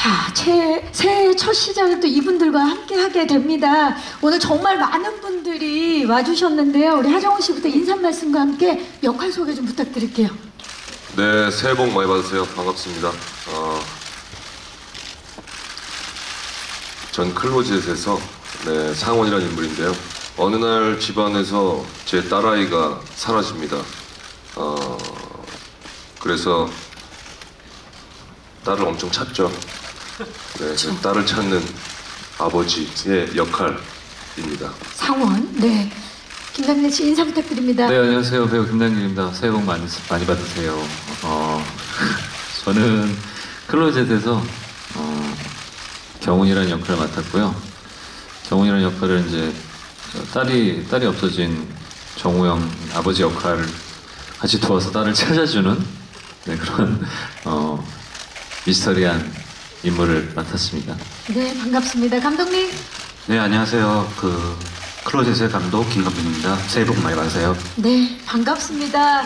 자, 새해 첫 시작을 또 이분들과 함께 하게 됩니다. 오늘 정말 많은 분들이 와주셨는데요. 우리 하정우 씨부터 인사 말씀과 함께 역할 소개 좀 부탁드릴게요. 네, 새해 복 많이 받으세요. 반갑습니다. 전 클로젯에서 상원이라는 인물인데요. 어느 날 집안에서 제 딸아이가 사라집니다. 그래서 딸을 엄청 찾죠. 네, 그 딸을 찾는 아버지의 역할입니다. 상원, 네. 김남길 씨 인사 부탁드립니다. 네, 안녕하세요. 배우 김남길입니다. 새해 복 많이 받으세요. 저는 클로젯에서 경훈이라는 역할을 맡았고요. 경훈이라는 역할을 이제 딸이 없어진 정우영 아버지 역할을 같이 도와서 딸을 찾아주는 그런 미스터리한 인물을 맡았습니다. 네, 반갑습니다. 감독님. 네, 안녕하세요. 클로젯의 감독 김감빈입니다. 새해 복 많이 받으세요. 네, 반갑습니다.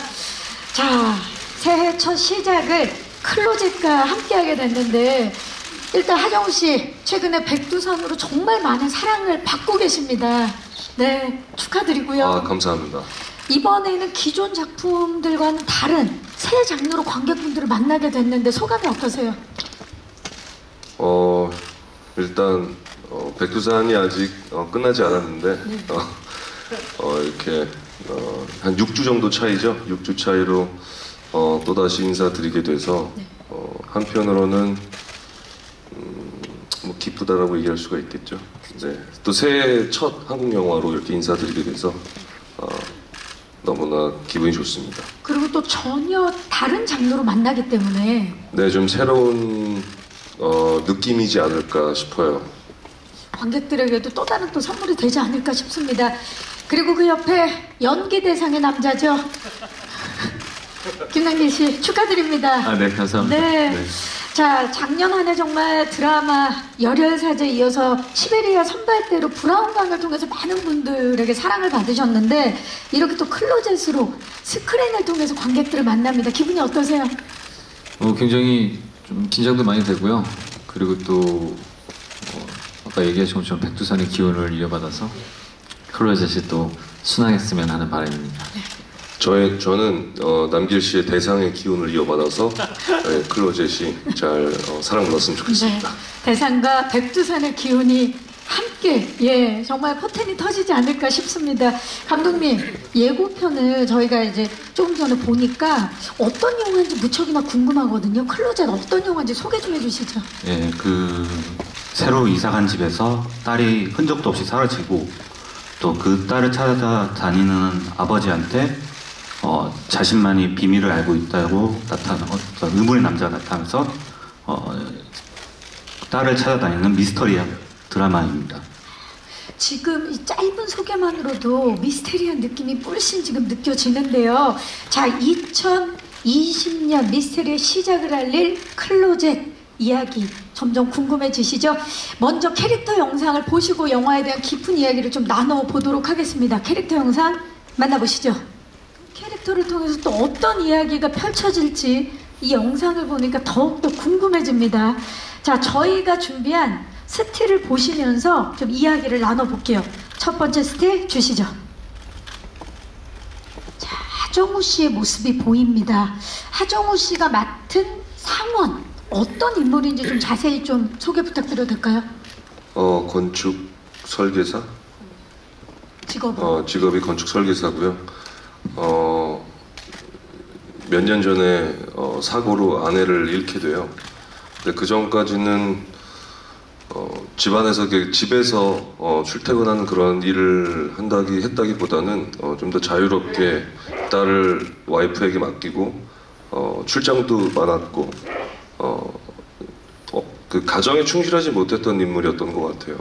자, 새해 첫 시작을 클로젯과 함께하게 됐는데 일단 하정우 씨 최근에 백두산으로 정말 많은 사랑을 받고 계십니다. 네, 축하드리고요. 감사합니다. 이번에는 기존 작품들과는 다른 새 장르로 관객분들을 만나게 됐는데 소감이 어떠세요? 일단 백두산이 아직 끝나지 않았는데 이렇게 한 6주 정도 차이죠. 6주 차이로 또다시 인사드리게 돼서 한편으로는 뭐 기쁘다라고 얘기할 수가 있겠죠. 네, 또 새해 첫 한국 영화로 이렇게 인사드리게 돼서 너무나 기분이 좋습니다. 그리고 또 전혀 다른 장르로 만나기 때문에 네, 좀 새로운 느낌이지 않을까 싶어요. 관객들에게도 또 다른 또 선물이 되지 않을까 싶습니다. 그리고 그 옆에 연기 대상의 남자죠. 김남길 씨 축하드립니다. 네, 감사합니다. 네. 자, 작년 한 해 정말 드라마 열혈사제에 이어서 시베리아 선발대로 브라운관을 통해서 많은 분들에게 사랑을 받으셨는데 이렇게 또 클로젯으로 스크린을 통해서 관객들을 만납니다. 기분이 어떠세요? 굉장히 좀 긴장도 많이 되고요. 그리고 또 아까 얘기하신 것처럼 백두산의 기운을 이어받아서 클로젯이 또 순항했으면 하는 바람입니다. 네. 저는 남길 씨의 대상의 기운을 이어받아서 클로젯이 잘 사랑받았으면 좋겠습니다. 네, 대상과 백두산의 기운이 함께 정말 포텐이 터지지 않을까 싶습니다. 감독님, 예고편을 저희가 이제 조금 전에 보니까 어떤 영화인지 무척이나 궁금하거든요. 클로젯 어떤 영화인지 소개 좀 해주시죠. 예, 새로 이사간 집에서 딸이 흔적도 없이 사라지고 또 그 딸을 찾아다니는 아버지한테 자신만이 비밀을 알고 있다고 나타나는 어떤 의문의 남자가 나타나면서 딸을 찾아다니는 미스터리한 드라마입니다. 지금 이 짧은 소개만으로도 미스테리한 느낌이 물씬 지금 느껴지는데요. 자, 2020년 미스테리의 시작을 알릴 클로젯 이야기 점점 궁금해지시죠? 먼저 캐릭터 영상을 보시고 영화에 대한 깊은 이야기를 좀 나눠보도록 하겠습니다. 캐릭터 영상 만나보시죠. 캐릭터를 통해서 또 어떤 이야기가 펼쳐질지 이 영상을 보니까 더욱더 궁금해집니다. 자, 저희가 준비한 스틸을 보시면서 좀 이야기를 나눠볼게요. 첫 번째 스틸 주시죠. 자, 하정우 씨의 모습이 보입니다. 하정우 씨가 맡은 상원 어떤 인물인지 좀 자세히 좀 소개 부탁드려도 될까요? 건축 설계사? 직업이 건축 설계사고요. 몇 년 전에 사고로 아내를 잃게 돼요. 근데 그 전까지는 집에서 출퇴근하는 그런 일을 했다기보다는 좀 더 자유롭게 딸을 와이프에게 맡기고 출장도 많았고 그 가정에 충실하지 못했던 인물이었던 것 같아요.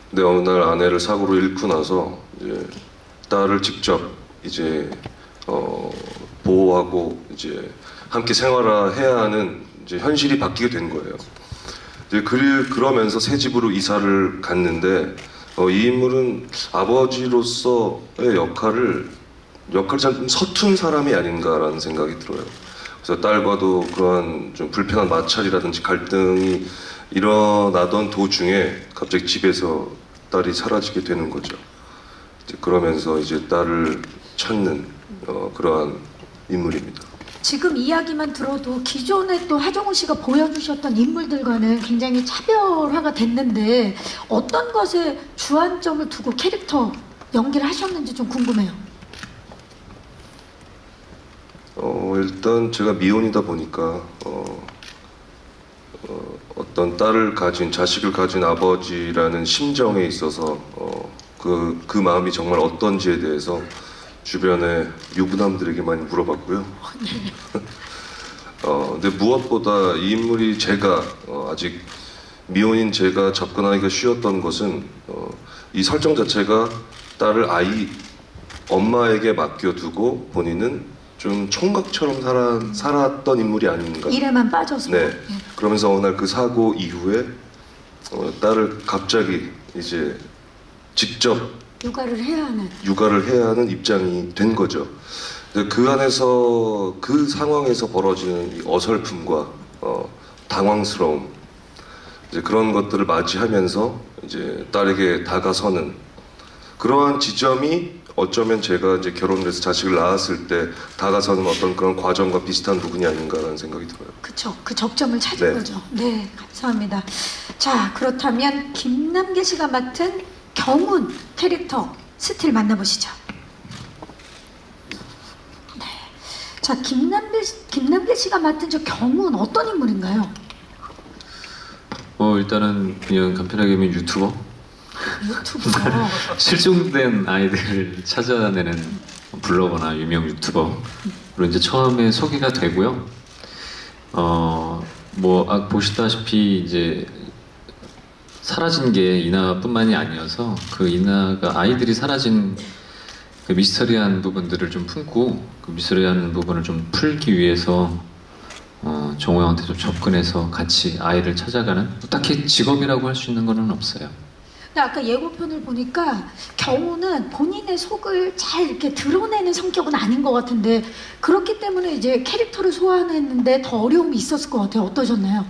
근데 어느 날 아내를 사고로 잃고 나서 이제 딸을 직접 보호하고 함께 생활해야 하는 현실이 바뀌게 된 거예요. 그러면서 새 집으로 이사를 갔는데 이 인물은 아버지로서의 역할이 참 서툰 사람이 아닌가라는 생각이 들어요. 그래서 딸과도 그러한 좀 불편한 마찰이라든지 갈등이 일어나던 도중에 갑자기 집에서 딸이 사라지게 되는 거죠. 이제 그러면서 이제 딸을 찾는 그러한 인물입니다. 지금 이야기만 들어도 기존에 또 하정우 씨가 보여주셨던 인물들과는 굉장히 차별화가 됐는데 어떤 것에 주안점을 두고 캐릭터 연기를 하셨는지 좀 궁금해요. 일단 제가 미혼이다 보니까 어떤 딸을 가진, 자식을 가진 아버지라는 심정에 있어서 그 마음이 정말 어떤지에 대해서 주변의 유부남들에게 많이 물어봤고요. 근데 무엇보다 이 인물이 제가 아직 미혼인 제가 접근하기가 쉬웠던 것은 이 설정 자체가 딸을 엄마에게 맡겨두고 본인은 좀 총각처럼 살았던 인물이 아닌가. 일에만 빠져서. 네. 그러면서 어느 날 그 사고 이후에 딸을 갑자기 이제 직접 육아를 해야 하는 입장이 된 거죠. 근데 그 안에서 그 상황에서 벌어지는 이 어설픔과 당황스러움, 이제 그런 것들을 맞이하면서 이제 딸에게 다가서는 그러한 지점이 어쩌면 제가 이제 결혼을 해서 자식을 낳았을 때 다가서는 어떤 그런 과정과 비슷한 부분이 아닌가라는 생각이 들어요. 그쵸. 그 접점을 찾은 거죠. 네, 감사합니다. 자, 그렇다면 김남길 씨가 맡은 경훈 캐릭터 스틸 만나보시죠. 네. 자, 김남길 씨가 맡은 저 경훈 어떤 인물인가요? 일단은 그냥 간편하게 하면 유튜버? 유튜브요. 실종된 아이들을 찾아내는 블로거나 유명 유튜버로 이제 처음에 소개가 되고요. 보시다시피 이제 사라진 게 이나뿐만이 아니어서 그 이나가 아이들이 사라진 그 미스터리한 부분들을 좀 품고 그 미스터리한 부분을 좀 풀기 위해서 정호 형한테 좀 접근해서 같이 아이를 찾아가는, 딱히 직업이라고 할 수 있는 건 없어요. 근데 아까 예고편을 보니까 경우는 본인의 속을 잘 이렇게 드러내는 성격은 아닌 것 같은데 그렇기 때문에 이제 캐릭터를 소화하는데 더 어려움이 있었을 것 같아요. 어떠셨나요?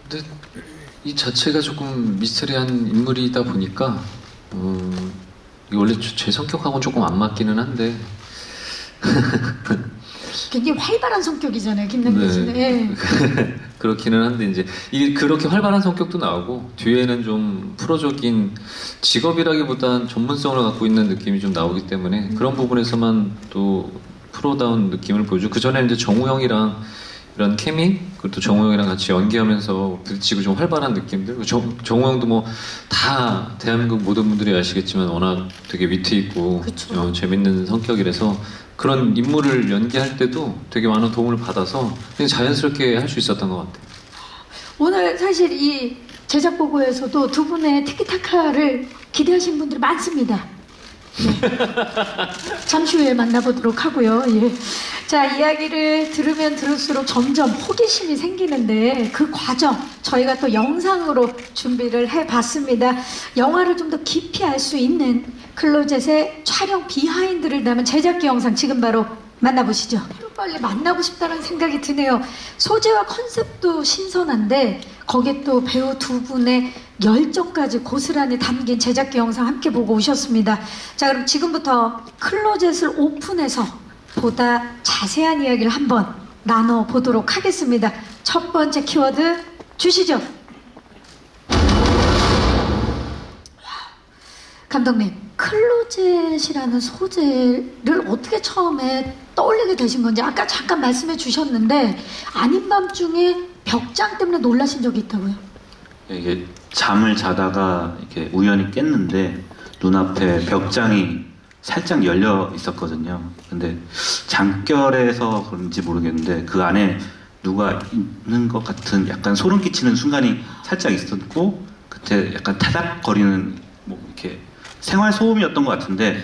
근데 이 자체가 조금 미스터리한 인물이다 보니까 이게 원래 제 성격하고는 조금 안 맞기는 한데 굉장히 활발한 성격이잖아요, 김남길 씨는. 네. 그렇기는 한데 이제 이게 그렇게 활발한 성격도 나오고 뒤에는 좀 프로적인 직업이라기보단 전문성을 갖고 있는 느낌이 좀 나오기 때문에 그런 부분에서만 또 프로다운 느낌을 보여주고, 그 전에 이제 정우 형이랑 이런 케미, 그리고 또 정우 형이랑 같이 연기하면서 부딪히고 좀 활발한 느낌들. 정우 형도 뭐 다 대한민국 모든 분들이 아시겠지만 워낙 되게 위트 있고 재밌는 성격이라서 그런 인물을 연기할 때도 되게 많은 도움을 받아서 그냥 자연스럽게 할 수 있었던 것 같아요. 오늘 사실 이 제작 보고에서도 두 분의 티키타카를 기대하시는 분들이 많습니다. 네. 잠시 후에 만나보도록 하고요. 예. 자, 이야기를 들으면 들을수록 점점 호기심이 생기는데 그 과정 저희가 또 영상으로 준비를 해봤습니다. 영화를 좀 더 깊이 알 수 있는 클로젯의 촬영 비하인드를 담은 제작기 영상 지금 바로 만나보시죠. 빨리 만나고 싶다는 생각이 드네요. 소재와 컨셉도 신선한데 거기에 또 배우 두 분의 열정까지 고스란히 담긴 제작기 영상 함께 보고 오셨습니다. 자, 그럼 지금부터 클로젯을 오픈해서 보다 자세한 이야기를 한번 나눠보도록 하겠습니다. 첫 번째 키워드 주시죠. 감독님, 클로젯이라는 소재를 어떻게 처음에 떠올리게 되신 건지 아까 잠깐 말씀해 주셨는데 아닌 밤중에 벽장 때문에 놀라신 적이 있다고요? 이게 잠을 자다가 이렇게 우연히 깼는데 눈앞에 벽장이 살짝 열려 있었거든요. 근데 잠결에서 그런지 모르겠는데 그 안에 누가 있는 것 같은 약간 소름 끼치는 순간이 살짝 있었고, 그때 약간 타닥거리는 뭐 이렇게 생활 소음이었던 것 같은데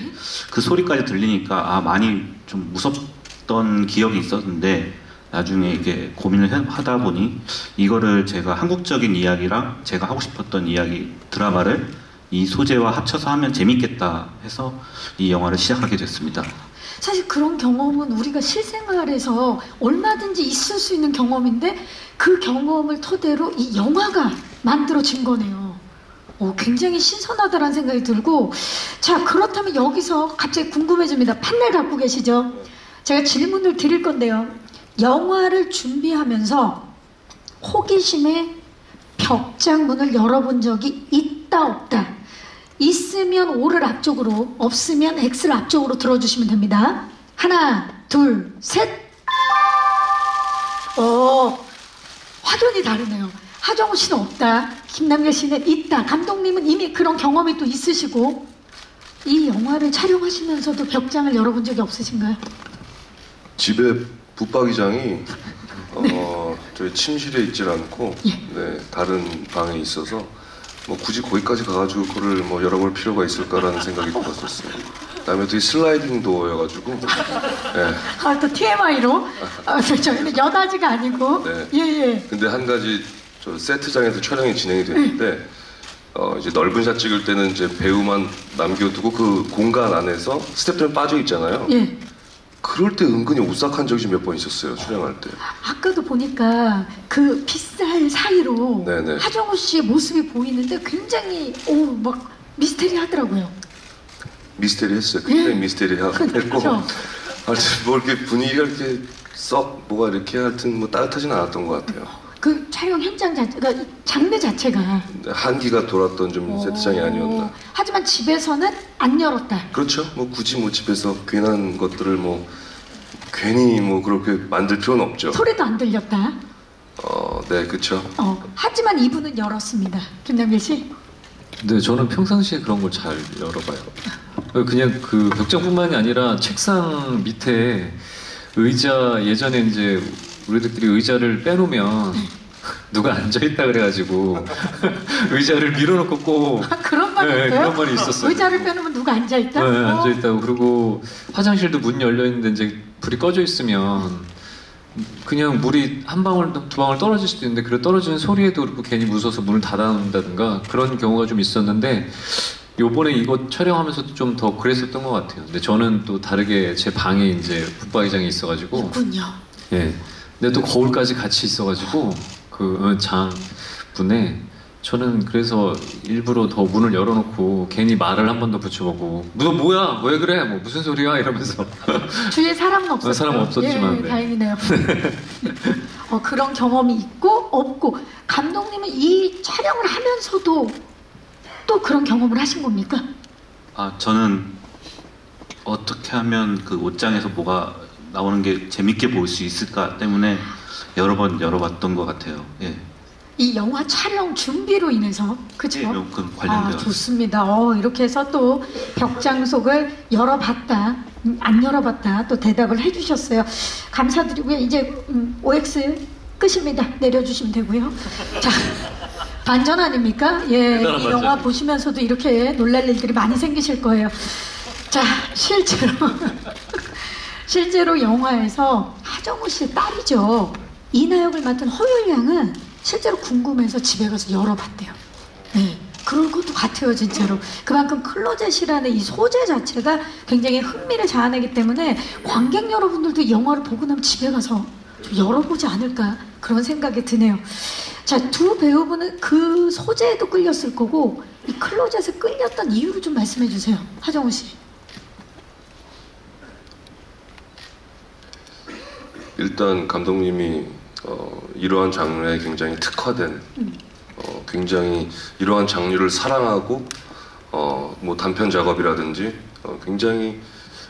그 소리까지 들리니까 많이 좀 무섭던 기억이 있었는데 나중에 이게 고민을 하다 보니 이거를 제가 한국적인 이야기랑 제가 하고 싶었던 이야기 드라마를 이 소재와 합쳐서 하면 재밌겠다 해서 이 영화를 시작하게 됐습니다. 사실 그런 경험은 우리가 실생활에서 얼마든지 있을 수 있는 경험인데 그 경험을 토대로 이 영화가 만들어진 거네요. 굉장히 신선하다라는 생각이 들고, 자, 그렇다면 여기서 갑자기 궁금해집니다. 판넬 갖고 계시죠? 제가 질문을 드릴 건데요. 영화를 준비하면서 호기심에 벽장문을 열어본 적이 있다 없다? 있으면 O를 앞쪽으로, 없으면 X를 앞쪽으로 들어주시면 됩니다. 하나, 둘, 셋. 확연히 다르네요. 하정우 씨는 없다, 김남길 씨는 있다, 감독님은 이미 그런 경험이 또 있으시고. 이 영화를 촬영하시면서도 벽장을 열어본 적이 없으신가요? 집에 붙박이장이 저희 침실에 있질 않고 네, 다른 방에 있어서 뭐 굳이 거기까지 가가지고 그걸 뭐 열어볼 필요가 있을까라는 생각이 들었었어요. 그다음에 되게 슬라이딩 도어여가지고 네. 또 TMI로 저희는 여다지가 아니고 네. 예예. 근데 한 가지 저 세트장에서 촬영이 진행이 됐는데 이제 넓은 샷 찍을 때는 이제 배우만 남겨두고 그 공간 안에서 스태프들은 빠져 있잖아요. 예. 그럴 때 은근히 오싹한 적이 몇 번 있었어요, 촬영할 때. 아까도 보니까 그 빗살 사이로 네네. 하정우 씨의 모습이 보이는데 굉장히 막 미스테리하더라고요. 미스테리했어요. 굉장히 미스테리했고 그렇죠. 하여튼 뭐 이렇게 분위기가 이렇게 썩 뭐가 이렇게 하여튼 뭐 따뜻하진 않았던 것 같아요. 그 촬영 현장 자체가, 장르 자체가 한기가 돌았던 좀 세트장이 아니었나. 하지만 집에서는 안 열었다. 그렇죠. 뭐 굳이 뭐 집에서 괜한 것들을 뭐 괜히 뭐 그렇게 만들 필요는 없죠. 소리도 안 들렸다. 네, 그렇죠. 하지만 이분은 열었습니다. 김남길 씨. 근데 저는 평상시에 그런 걸 잘 열어봐요. 그냥 그 벽장뿐만이 아니라 책상 밑에 의자, 예전에 이제 우리들끼리 의자를 빼놓으면 누가 앉아있다 그래가지고 의자를 밀어놓고 꼭 그런 말이 있어요? 그런 말이 있었어요. 의자를 빼놓으면 누가 앉아있다? 네, 앉아있다고. 그리고 화장실도 문 열려있는데 이제 불이 꺼져 있으면 그냥 물이 한 방울, 두 방울 떨어질 수도 있는데 그 떨어지는 소리에도 그렇고 괜히 무서워서 문을 닫아놓는다든가 그런 경우가 좀 있었는데, 요번에 이거 촬영하면서도 좀 더 그랬었던 것 같아요. 근데 저는 또 다르게 제 방에 이제 붙박이장이 있어가지고 있군요. 예. 근데 또 거울까지 같이 있어가지고 그 장분에 저는 그래서 일부러 더 문을 열어놓고 괜히 말을 한 번 더 붙여보고 너 뭐야? 왜 그래? 뭐 무슨 소리야? 이러면서 주위에 사람은 없었어요. 사람 없었지만 예, 네. 다행이네요. 그런 경험이 있고 없고. 감독님은 이 촬영을 하면서도 또 그런 경험을 하신 겁니까? 저는 어떻게 하면 그 옷장에서 뭐가 나오는 게 재밌게 보일 수 있을까 때문에 여러 번 열어봤던 것 같아요. 예. 이 영화 촬영 준비로 인해서, 그렇죠? 예, 그 관련되어. 좋습니다. 이렇게 해서 또 벽장속을 열어봤다, 안 열어봤다 또 대답을 해주셨어요. 감사드리고요. 이제 OX 끝입니다. 내려주시면 되고요. 자, 반전 아닙니까? 예, 이 영화 보시면서도 이렇게 놀랄 일들이 많이 생기실 거예요. 자, 실제로 영화에서 하정우 씨의 딸이죠. 이나역을 맡은 허율 양은 실제로 궁금해서 집에 가서 열어봤대요. 네, 그럴 것도 같아요, 진짜로. 그만큼 클로젯이라는 이 소재 자체가 굉장히 흥미를 자아내기 때문에 관객 여러분들도 이 영화를 보고 나면 집에 가서 좀 열어보지 않을까 그런 생각이 드네요. 자, 두 배우분은 그 소재에도 끌렸을 거고 이 클로젯에 끌렸던 이유를 좀 말씀해 주세요, 하정우 씨. 일단 감독님이 이러한 장르에 굉장히 특화된 굉장히 이러한 장르를 사랑하고 뭐 단편 작업이라든지 굉장히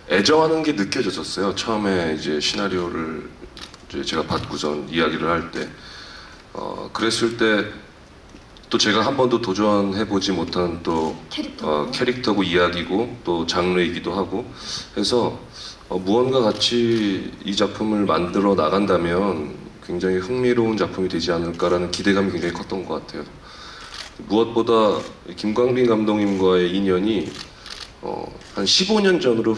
애정하는 게 느껴졌었어요. 처음에 이제 시나리오를 이제 제가 받고선 이야기를 할 때 그랬을 때 또 제가 한 번도 도전해보지 못한 또 캐릭터고 이야기고 또 장르이기도 하고 해서 무언가 같이 이 작품을 만들어 나간다면 굉장히 흥미로운 작품이 되지 않을까라는 기대감이 굉장히 컸던 것 같아요. 무엇보다 김광빈 감독님과의 인연이 한 15년 전으로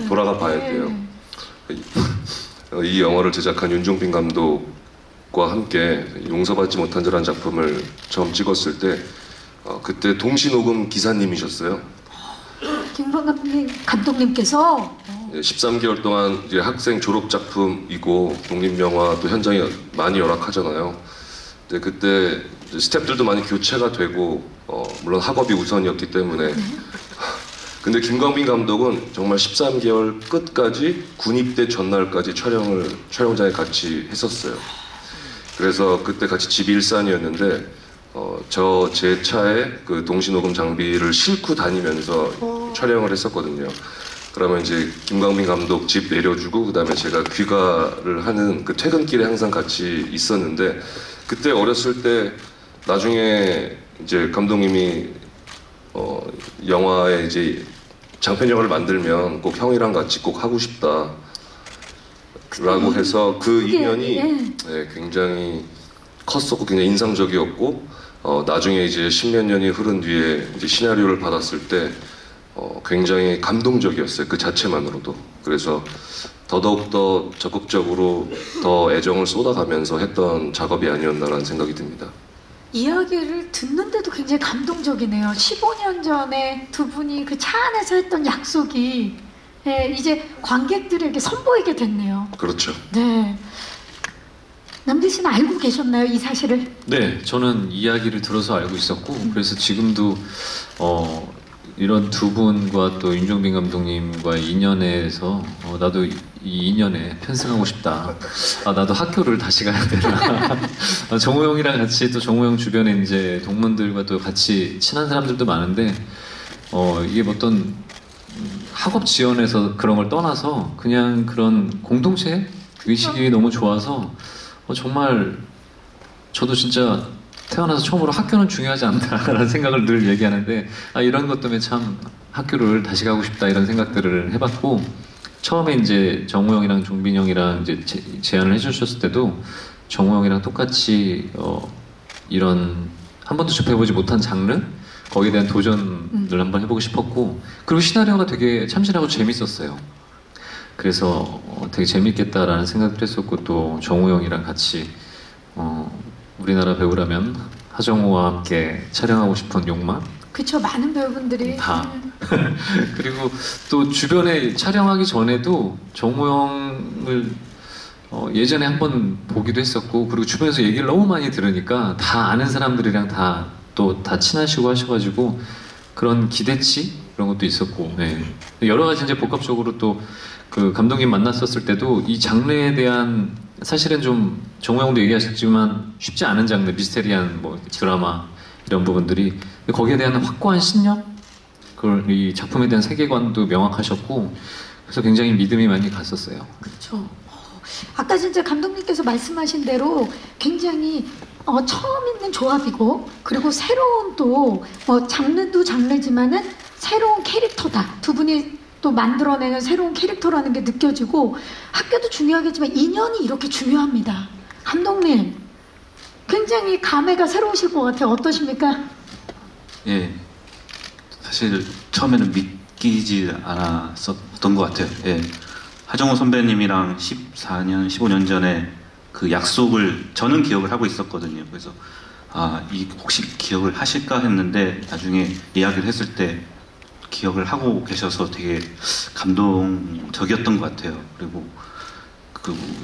돌아가 봐야 돼요. 이 영화를 제작한 윤종빈 감독과 함께 용서받지 못한 자라는 작품을 처음 찍었을 때 그때 동시 녹음 기사님이셨어요. 김광빈 감독님께서 13개월 동안 이제 학생 졸업 작품이고 독립영화 또 현장에 많이 열악하잖아요. 근데 그때 스태프들도 많이 교체가 되고 물론 학업이 우선이었기 때문에 근데 김광빈 감독은 정말 13개월 끝까지 군입대 전날까지 촬영장에 같이 했었어요. 그래서 그때 같이 집이 일산이었는데 제 차에 그 동시녹음 장비를 싣고 다니면서 촬영을 했었거든요. 그러면 이제 김광빈 감독 집 내려주고 그다음에 제가 귀가를 하는 그 퇴근길에 항상 같이 있었는데 그때 어렸을 때 나중에 이제 감독님이 영화에 이제 장편 영화를 만들면 꼭 형이랑 같이 꼭 하고 싶다 라고 해서 그 인연이 네, 굉장히 컸었고 굉장히 인상적이었고 나중에 이제 10몇 년이 흐른 뒤에 이제 시나리오를 받았을 때 굉장히 감동적이었어요. 그 자체만으로도. 그래서 더더욱더 적극적으로 더 애정을 쏟아가면서 했던 작업이 아니었나라는 생각이 듭니다. 이야기를 듣는데도 굉장히 감동적이네요. 15년 전에 두 분이 그 차 안에서 했던 약속이 이제 관객들에게 선보이게 됐네요. 그렇죠. 네. 남대 씨는 알고 계셨나요, 이 사실을? 네, 저는 이야기를 들어서 알고 있었고 그래서 지금도 이런 두 분과 또 윤종빈 감독님과의 인연에서 나도 이 인연에 편승하고 싶다. 나도 학교를 다시 가야 되나. 정우 형이랑 같이 또 정우 형 주변에 이제 동문들과 또 같이 친한 사람들도 많은데 이게 어떤 학업 지원에서 그런 걸 떠나서 그냥 그런 공동체 의식이 너무 좋아서 정말 저도 진짜 태어나서 처음으로 학교는 중요하지 않다라는 생각을 늘 얘기하는데 이런 것 때문에 참 학교를 다시 가고 싶다 이런 생각들을 해봤고 처음에 이제 정우 형이랑 종빈 형이랑 이제 제안을 해주셨을 때도 정우 형이랑 똑같이 이런 한 번도 접해보지 못한 장르 거기에 대한 도전을 한번 해보고 싶었고 그리고 시나리오가 되게 참신하고 재밌었어요. 그래서 되게 재밌겠다라는 생각을 했었고 또 정우 형이랑 같이 우리나라 배우라면 하정우와 함께 촬영하고 싶은 욕망? 그쵸, 많은 배우분들이 다 그리고 또 주변에 촬영하기 전에도 정우 형을 예전에 한번 보기도 했었고 그리고 주변에서 얘기를 너무 많이 들으니까 다 아는 사람들이랑 다 친하시고 하셔가지고 그런 기대치 이런 것도 있었고 네. 여러 가지 이제 복합적으로 또 그 감독님 만났었을 때도 이 장르에 대한 사실은 좀 정우 형도 얘기하셨지만 쉽지 않은 장르 미스테리한 뭐 드라마 이런 부분들이 거기에 대한 확고한 신념 그걸 이 작품에 대한 세계관도 명확하셨고 그래서 굉장히 믿음이 많이 갔었어요. 그렇죠. 아까 진짜 감독님께서 말씀하신 대로 굉장히 처음 있는 조합이고 그리고 새로운 또 장르도 장르지만은 새로운 캐릭터다. 두 분이 또 만들어내는 새로운 캐릭터라는 게 느껴지고 학교도 중요하겠지만 인연이 이렇게 중요합니다. 감독님 굉장히 감회가 새로우실 것 같아요. 어떠십니까? 예, 사실 처음에는 믿기지 않았었던 것 같아요. 예, 하정우 선배님이랑 14년, 15년 전에 그 약속을 저는 기억을 하고 있었거든요. 그래서 혹시 기억을 하실까 했는데 나중에 이야기를 했을 때 기억을 하고 계셔서 되게 감동적이었던 것 같아요. 그리고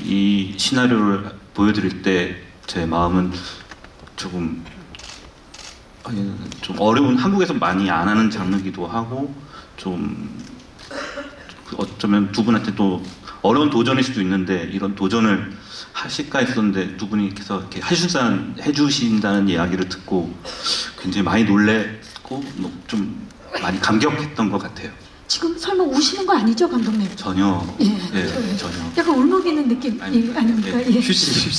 이 시나리오를 보여드릴 때 제 마음은 좀 어려운 한국에서 많이 안 하는 장르기도 하고 좀 어쩌면 두 분한테 또 어려운 도전일 수도 있는데 이런 도전을 하실까 했었는데 두 분이께서 이렇게 해주신다는 이야기를 듣고 굉장히 많이 놀랬고 좀 많이 감격했던 것 같아요. 지금 설마 우시는 거 아니죠, 감독님? 전혀. 예, 전혀. 약간 울먹이는 느낌 아닙니까? 예. 휴식.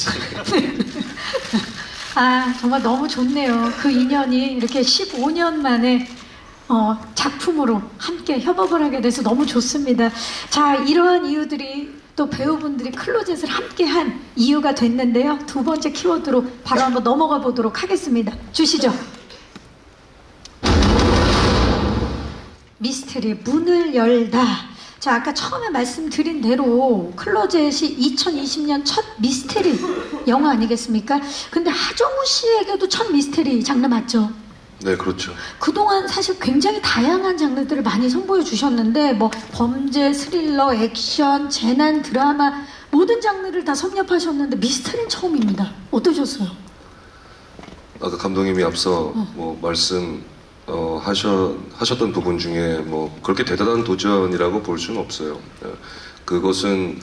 정말 너무 좋네요. 그 인연이 이렇게 15년 만에 작품으로 함께 협업을 하게 돼서 너무 좋습니다. 자, 이러한 이유들이 또 배우분들이 클로젯을 함께한 이유가 됐는데요. 두 번째 키워드로 바로 한번 넘어가 보도록 하겠습니다. 주시죠. 미스테리의 문을 열다. 자, 아까 처음에 말씀드린 대로 클로젯이 2020년 첫 미스테리 영화 아니겠습니까? 근데 하정우 씨에게도 첫 미스테리 장르 맞죠? 네, 그렇죠. 그동안 사실 굉장히 다양한 장르들을 많이 선보여 주셨는데 뭐 범죄, 스릴러, 액션, 재난, 드라마 모든 장르를 다 섭렵하셨는데 미스터리는 처음입니다. 어떠셨어요? 아까 감독님이 앞서 뭐 하셨던 부분 중에 뭐 그렇게 대단한 도전이라고 볼 수는 없어요. 그것은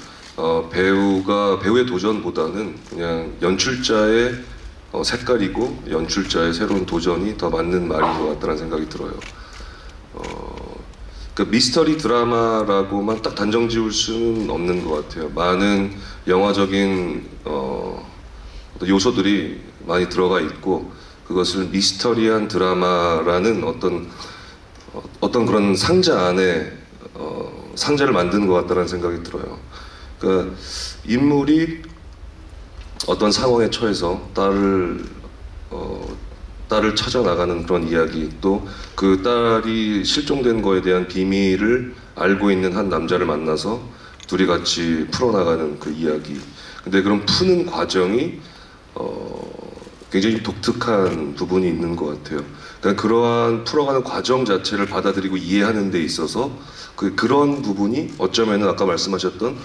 배우의 도전보다는 그냥 연출자의 색깔이고 연출자의 새로운 도전이 더 맞는 말인 것 같다는 생각이 들어요. 그 미스터리 드라마라고만 딱 단정 지을 수는 없는 것 같아요. 많은 영화적인 요소들이 많이 들어가 있고 그것을 미스터리한 드라마라는 어떤 그런 상자 안에 상자를 만드는 것 같다는 생각이 들어요. 그러니까 인물이 어떤 상황에 처해서 딸을 찾아 나가는 그런 이야기, 또 그 딸이 실종된 거에 대한 비밀을 알고 있는 한 남자를 만나서 둘이 같이 풀어나가는 그 이야기. 근데 그런 푸는 과정이 굉장히 독특한 부분이 있는 것 같아요. 그러니까 그러한 풀어가는 과정 자체를 받아들이고 이해하는 데 있어서 그런 부분이 어쩌면은 아까 말씀하셨던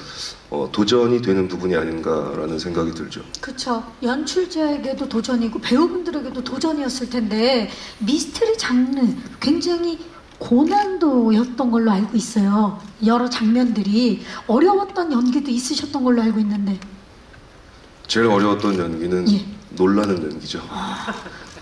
도전이 되는 부분이 아닌가라는 생각이 들죠. 그렇죠. 연출자에게도 도전이고 배우분들에게도 도전이었을 텐데 미스터리 장르 굉장히 고난도였던 걸로 알고 있어요. 여러 장면들이 어려웠던 연기도 있으셨던 걸로 알고 있는데 제일 어려웠던 연기는 예. 놀라는 연기죠.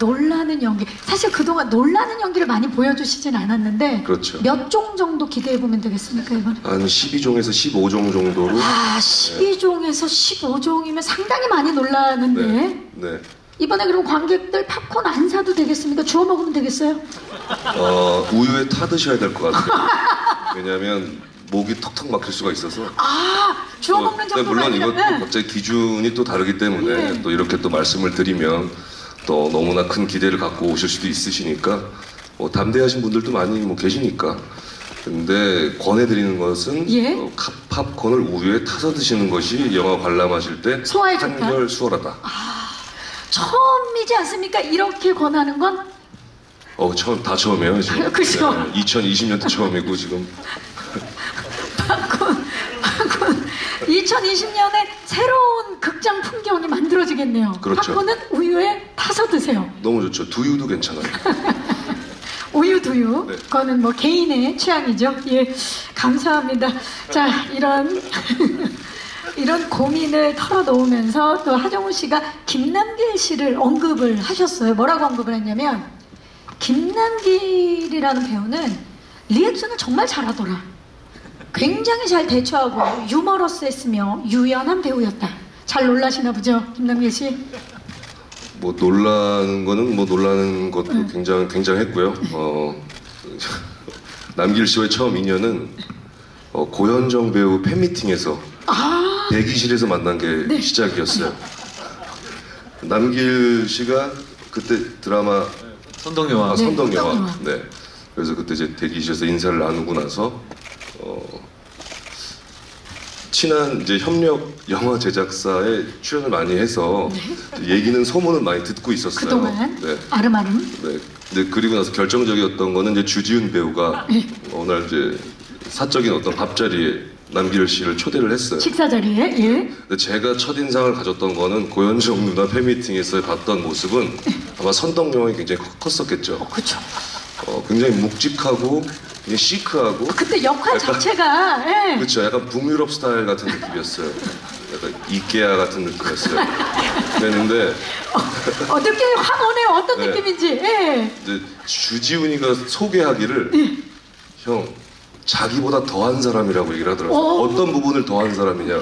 놀라는 연기. 사실 그동안 놀라는 연기를 많이 보여주시진 않았는데 그렇죠. 몇 종 정도 기대해보면 되겠습니까 이번에? 한 12종에서 15종 정도로. 12종에서 15종이면 상당히 많이 놀라는데 네. 이번에 그럼 관객들 팝콘 안 사도 되겠습니까? 주워 먹으면 되겠어요? 우유에 타 드셔야 될 것 같아요. 왜냐하면 목이 턱턱 막힐 수가 있어서. 주워 먹는 정도가 물론 아니라 이것도 각자의 기준이 또 다르기 때문에 또 이렇게 또 말씀을 드리면 또 너무나 큰 기대를 갖고 오실 수도 있으시니까 담대하신 분들도 많이 계시니까. 근데 권해드리는 것은 팝콘을 우유에 타서 드시는 것이 영화 관람하실 때 소화에 좋다. 한결 수월하다. 처음이지 않습니까? 이렇게 권하는 건? 다 처음이에요 지금. 그죠? 2020년도 처음이고 지금. 팝콘 2020년에 새로운 극장 풍경이 만들어지겠네요. 그렇죠. 팝콘은 우유에 타서 드세요. 너무 좋죠. 두유도 괜찮아요. 우유, 두유. 네. 그거는 뭐 개인의 취향이죠. 예, 감사합니다. 자, 이런 고민을 털어놓으면서 또 하정우 씨가 김남길 씨를 언급을 하셨어요. 뭐라고 언급을 했냐면 김남길이라는 배우는 리액션을 정말 잘하더라. 굉장히 잘 대처하고 유머러스했으며 유연한 배우였다. 잘 놀라시나 보죠, 김남길 씨? 놀라는 거는 놀라는 것도 굉장했고요. 남길 씨와의 처음 인연은 고현정 배우 팬미팅에서 대기실에서 만난 게 시작이었어요. 남길 씨가 그때 드라마 선덕여왕. 선덕여왕. 네. 그래서 그때 이제 대기실에서 인사를 나누고 나서 친한 이제 협력 영화 제작사에 출연을 많이 해서 얘기는 소문은 많이 듣고 있었어요. 그동안 네. 아름아름. 네. 근데 그리고 나서 결정적이었던 거는 이제 주지훈 배우가 어느 날 이제 사적인 어떤 밥자리에 남길 씨를 초대를 했어요. 식사 자리에. 예. 근데 제가 첫 인상을 가졌던 거는 고현정 누나 팬미팅에서 봤던 모습은 아마 선덕여왕이 굉장히 컸었겠죠. 그렇죠. 굉장히 묵직하고 시크하고 그때 역할 자체가 그렇죠. 약간 북유럽 스타일 같은 느낌이었어요. 약간 이케아 같은 느낌이었어요. 그랬는데 어떻게 확 오네요. 어떤 네. 느낌인지. 이제 주지훈이가 소개하기를 형 자기보다 더한 사람이라고 얘기를 하더라고요. 어떤 부분을 더한 사람이냐.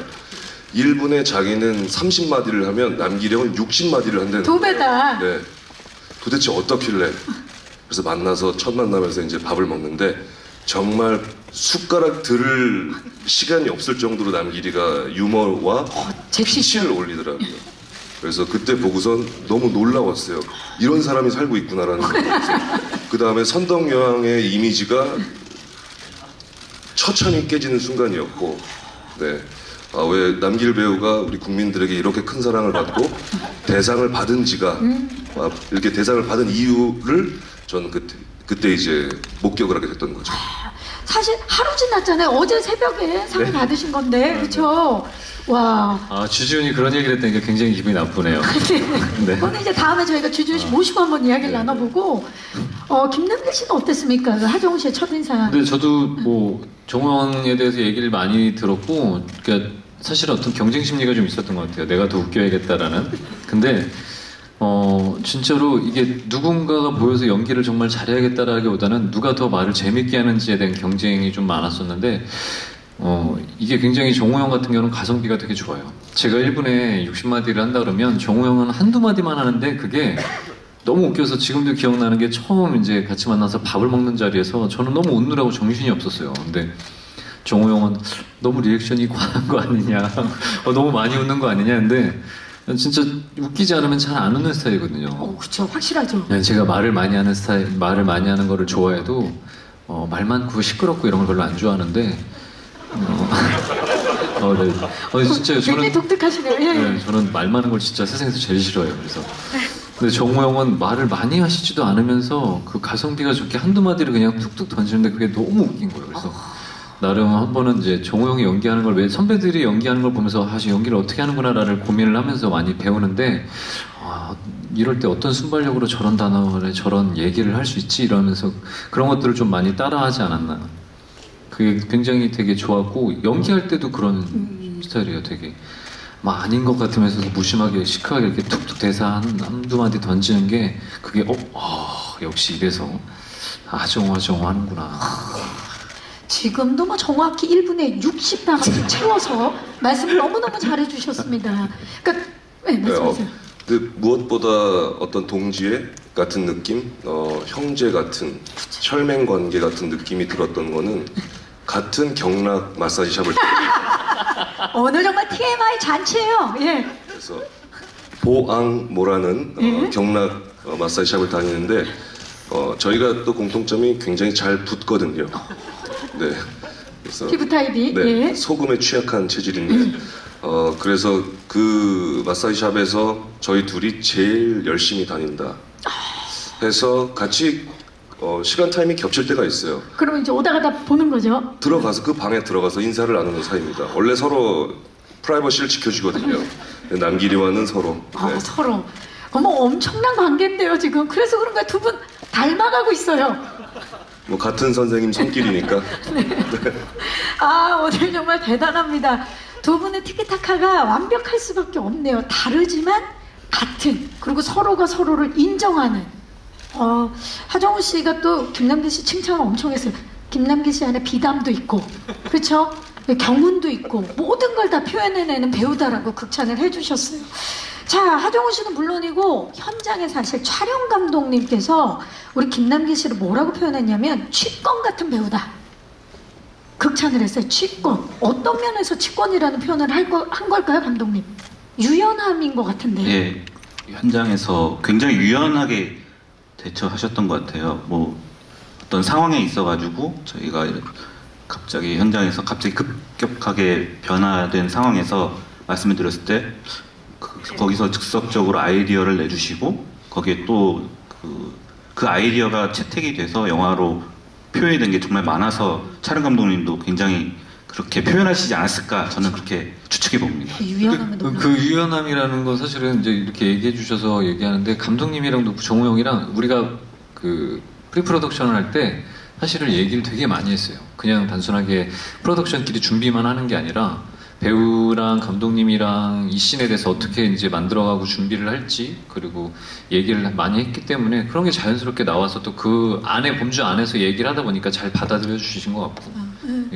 1분에 자기는 30마디를 하면 남길이 형은 60마디를 한다는 두 배다. 네. 도대체 어떻길래. 그래서 만나서 첫 만나면서 이제 밥을 먹는데 정말 숟가락 들을 시간이 없을 정도로 남길이가 유머와 피치를 올리더라고요. 그래서 그때 보고선 너무 놀라웠어요. 이런 사람이 살고 있구나라는 생각이. 그 다음에 선덕여왕의 이미지가 처참히 깨지는 순간이었고, 네. 왜 남길 배우가 우리 국민들에게 이렇게 큰 사랑을 받고 대상을 받은지가 이렇게 대상을 받은 이유를 저는 그때 이제 목격을 하게 됐던 거죠. 사실 하루 지났잖아요. 어제 새벽에 상을 네. 받으신 건데, 그렇죠? 와. 주지훈이 그런 얘기를 했다니까 굉장히 기분이 나쁘네요. 네. 그거는 이제 다음에 저희가 주지훈 씨 모시고 한번 이야기를 나눠보고, 김남길 씨는 어땠습니까? 그 하정우 씨의 첫인상. 근데 저도 뭐 정우영에 대해서 얘기를 많이 들었고, 그러니까 사실 어떤 경쟁 심리가 좀 있었던 것 같아요. 내가 더 웃겨야겠다라는. 근데 진짜로 이게 누군가가 보여서 연기를 정말 잘해야겠다라기보다는 누가 더 말을 재밌게 하는지에 대한 경쟁이 좀 많았었는데, 이게 굉장히 정우영 같은 경우는 가성비가 되게 좋아요. 제가 1분에 60마디를 한다 그러면 정우영은 한두 마디만 하는데 그게 너무 웃겨서 지금도 기억나는 게 처음 이제 같이 만나서 밥을 먹는 자리에서 저는 너무 웃느라고 정신이 없었어요. 근데 정우영은 너무 리액션이 과한 거 아니냐, 너무 많이 웃는 거 아니냐. 근데 진짜 웃기지 않으면 잘 안 웃는 스타일이거든요. 그렇죠. 확실하죠. 네, 제가 말을 많이 하는 말을 많이 하는 거를 좋아해도 말 많고 시끄럽고 이런 걸 별로 안 좋아하는데. 네. 진짜요. 굉장히 독특하시네요. 예. 네, 저는 말 많은 걸 진짜 세상에서 제일 싫어해요. 그래서. 근데 정우영은 말을 많이 하시지도 않으면서 그 가성비가 좋게 한두 마디를 그냥 툭툭 던지는데 그게 너무 웃긴 거예요. 그래서 나름 한 번은 이제 정우영이 연기하는 걸 왜 선배들이 연기하는 걸 보면서 연기를 어떻게 하는구나라를 고민을 하면서 많이 배우는데, 이럴 때 어떤 순발력으로 저런 단어에 저런 얘기를 할 수 있지 이러면서 그런 것들을 좀 많이 따라하지 않았나. 그게 굉장히 되게 좋았고, 연기할 때도 그런 스타일이에요. 되게 막 아닌 것 같으면서도 무심하게 시크하게 이렇게 툭툭 대사 한두 마디 던지는 게 그게 역시 이래서 하정우 하는구나. 지금도 뭐 정확히 1분에 60단어씩 채워서 말씀을 너무너무 잘해주셨습니다. 그러니까 네, 말씀하세요. 근데 무엇보다 어떤 동지애 같은 느낌, 형제 같은 혈맹 관계 같은 느낌이 들었던 거는 같은 경락 마사지 샵을 오늘 정말 TMI 잔치예요. 예. 그래서 보앙모라는 경락 마사지 샵을 다니는데 저희가 또 공통점이 굉장히 잘 붙거든요. 네. 그래서 피부 타입이 네, 예. 소금에 취약한 체질인데 그래서 그 마사지 샵에서 저희 둘이 제일 열심히 다닌다 해서 같이 시간 타임이 겹칠 때가 있어요. 그러면 이제 오다 가다 보는 거죠? 들어가서 그 방에 들어가서 인사를 나누는 사이입니다. 원래 서로 프라이버시를 지켜주거든요. 남기리와는 서로. 네. 서로. 어머 엄청난 관계인데요 지금. 그래서 그런가 두 분 닮아가고 있어요. 뭐 같은 선생님 손길이니까. 네. 오늘 정말 대단합니다. 두 분의 티키타카가 완벽할 수밖에 없네요. 다르지만 같은, 그리고 서로가 서로를 인정하는. 하정우 씨가 또 김남길 씨 칭찬을 엄청 했어요. 김남길 씨 안에 비담도 있고, 그렇죠? 경운도 있고, 모든 걸 다 표현해내는 배우다라고 극찬을 해주셨어요. 자, 하정우 씨는 물론이고 현장에 사실 촬영 감독님께서 우리 김남길 씨를 뭐라고 표현했냐면 취권 같은 배우다. 극찬을 했어요. 취권. 어떤 면에서 취권이라는 표현을 한 걸까요, 감독님? 유연함인 것 같은데. 예, 현장에서 굉장히 유연하게 대처하셨던 것 같아요. 뭐 어떤 상황에 있어가지고 저희가 갑자기 현장에서 갑자기 급격하게 변화된 상황에서 말씀을 드렸을 때 거기서 즉석적으로 아이디어를 내주시고 거기에 또 그 아이디어가 채택이 돼서 영화로 표현이 된 게 정말 많아서 촬영 감독님도 굉장히 그렇게 표현하시지 않았을까 저는 그렇게 추측해 봅니다. 유연함은 너무. 그 유연함이라는 건 사실은 이제 이렇게 얘기해 주셔서 얘기하는데 감독님이랑도 정우영이랑 우리가 그 프리프로덕션을 할 때 사실은 얘기를 되게 많이 했어요. 그냥 단순하게 프로덕션끼리 준비만 하는 게 아니라 배우랑 감독님이랑 이 씬에 대해서 어떻게 이제 만들어가고 준비를 할지 그리고 얘기를 많이 했기 때문에 그런 게 자연스럽게 나와서 또 그 안에 범주 안에서 얘기를 하다 보니까 잘 받아들여 주신 것 같고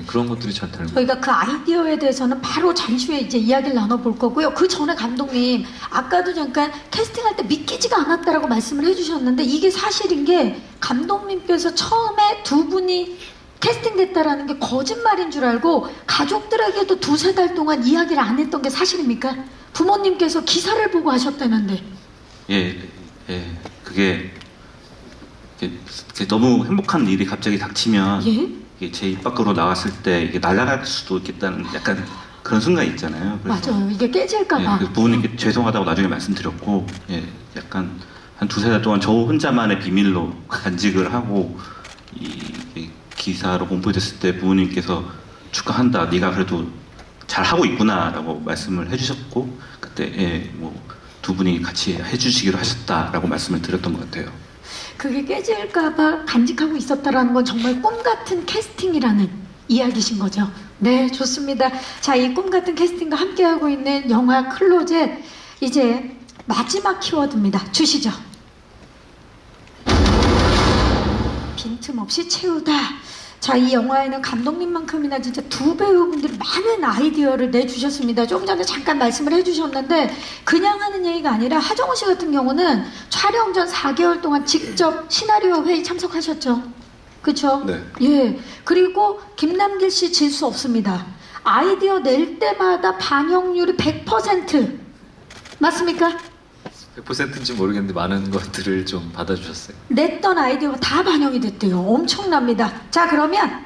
그런 것들이 잘 닮고 저희가 그 아이디어에 대해서는 바로 잠시 후에 이제 이야기를 나눠볼 거고요. 그 전에 감독님 아까도 잠깐 캐스팅할 때 믿기지가 않았다라고 말씀을 해주셨는데 이게 사실인 게 감독님께서 처음에 두 분이 캐스팅됐다라는 게 거짓말인 줄 알고 가족들에게도 2-3달 동안 이야기를 안 했던 게 사실입니까? 부모님께서 기사를 보고 하셨다는데. 예, 그게 너무 행복한 일이 갑자기 닥치면 이게 제 입 밖으로 나왔을 때 이게 날아갈 수도 있겠다는 약간 그런 순간이 있잖아요. 그래서 맞아요. 이게 깨질까봐. 부모님께 죄송하다고 나중에 말씀드렸고, 약간 한 두세 달 동안 저 혼자만의 비밀로 간직을 하고 이 기사로 공포됐을 때 부모님께서 축하한다. 네가 그래도 잘 하고 있구나라고 말씀을 해주셨고 그때 예, 뭐 두 분이 같이 해주시기로 하셨다라고 말씀을 드렸던 것 같아요. 그게 깨질까봐 간직하고 있었다라는 건 정말 꿈 같은 캐스팅이라는 이야기신 거죠. 네, 좋습니다. 자, 이 꿈 같은 캐스팅과 함께하고 있는 영화 클로젯, 이제 마지막 키워드입니다. 주시죠. 빈틈없이 채우다. 자, 이 영화에는 감독님만큼이나 진짜 두 배우분들이 많은 아이디어를 내주셨습니다. 조금 전에 잠깐 말씀을 해주셨는데 그냥 하는 얘기가 아니라 하정우 씨 같은 경우는 촬영 전 4개월 동안 직접 시나리오 회의 참석하셨죠? 그렇죠? 네. 예. 그리고 김남길 씨 질 수 없습니다. 아이디어 낼 때마다 반영률이 100%. 맞습니까? 100%인지 모르겠는데 많은 것들을 좀 받아주셨어요. 냈던 아이디어가 다 반영이 됐대요. 엄청납니다. 자, 그러면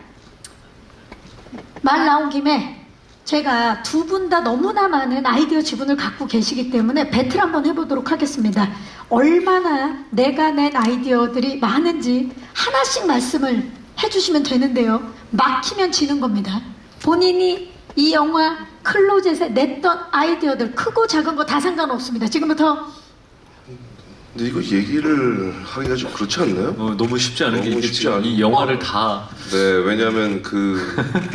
말 나온 김에 제가 두 분 다 너무나 많은 아이디어 지분을 갖고 계시기 때문에 배틀 한번 해보도록 하겠습니다. 얼마나 내가 낸 아이디어들이 많은지 하나씩 말씀을 해주시면 되는데요. 막히면 지는 겁니다. 본인이 이 영화 클로젯에 냈던 아이디어들 크고 작은 거 다 상관없습니다. 지금부터. 근데 이거 얘기를 하기가 좀 그렇지 않나요? 너무 쉽지 않은 게 너무 이게 쉽지 지금 이 영화를 다 네, 왜냐면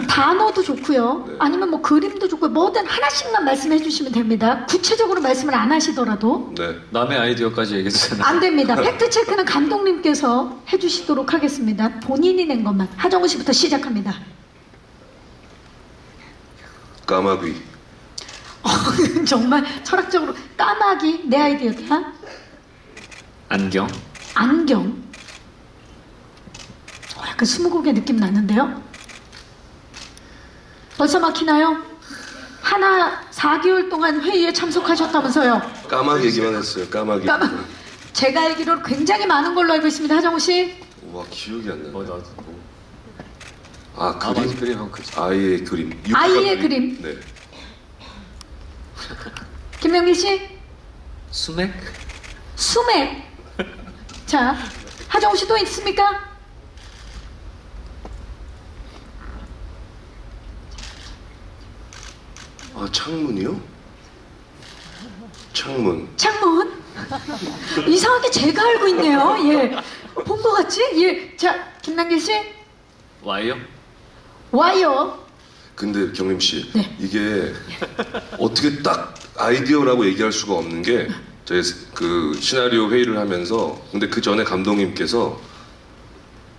단어도 좋고요. 네. 아니면 뭐 그림도 좋고요. 뭐든 하나씩만 말씀해 주시면 됩니다. 구체적으로 말씀을 안 하시더라도 네. 남의 아이디어까지 얘기했잖아요. 안 됩니다. 팩트체크는 감독님께서 해주시도록 하겠습니다. 본인이 낸 것만. 하정우 씨부터 시작합니다. 까마귀. 정말 철학적으로 까마귀 내 아이디어다. 안경. 안경. 약간 스무고개 느낌 나는데요. 벌써 막히나요? 하나 4개월 동안 회의에 참석하셨다면서요. 까마귀 얘기만 했어요. 까마귀. 제가 알기로 굉장히 많은 걸로 알고 있습니다. 하정우 씨. 와, 기억이 안 나네. 나도 아, 그림? 그림은 그치. 아이의 그림. 아이의 그림. 네. 김명기 씨. 수맥? 수맥. 자, 하정우 씨 또 있습니까? 아, 창문이요? 창문. 창문. 이상하게 제가 알고 있네요. 예. 본 것 같지? 예. 자, 김남길 씨. 와이어? 와이어. 근데 경림 씨, 네. 이게 어떻게 딱 아이디어라고 얘기할 수가 없는 게 저희 그 시나리오 회의를 하면서 근데 그 전에 감독님께서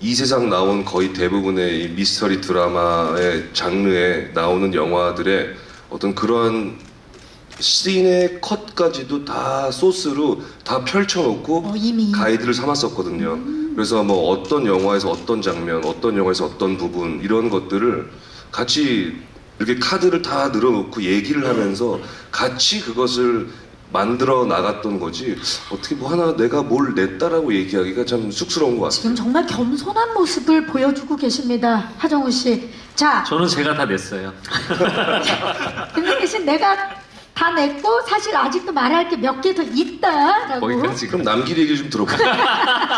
이 세상 나온 거의 대부분의 이 미스터리 드라마의 장르에 나오는 영화들의 어떤 그러한 씬의 컷까지도 다 소스로 다 펼쳐놓고 이미. 가이드를 삼았었거든요. 그래서 뭐 어떤 영화에서 어떤 장면, 어떤 영화에서 어떤 부분 이런 것들을 같이 이렇게 카드를 다 늘어놓고 얘기를 하면서 같이 그것을 만들어 나갔던 거지 어떻게 뭐 하나 내가 뭘 냈다라고 얘기하기가 참 쑥스러운 것 같아요. 지금 정말 겸손한 모습을 보여주고 계십니다. 하정우 씨. 자, 저는 제가 다 냈어요. 김남길 씨 내가 다 냈고 사실 아직도 말할 게 몇 개 더 있다라고. 거기까지. 그럼 남길 얘기 좀 들어볼게요.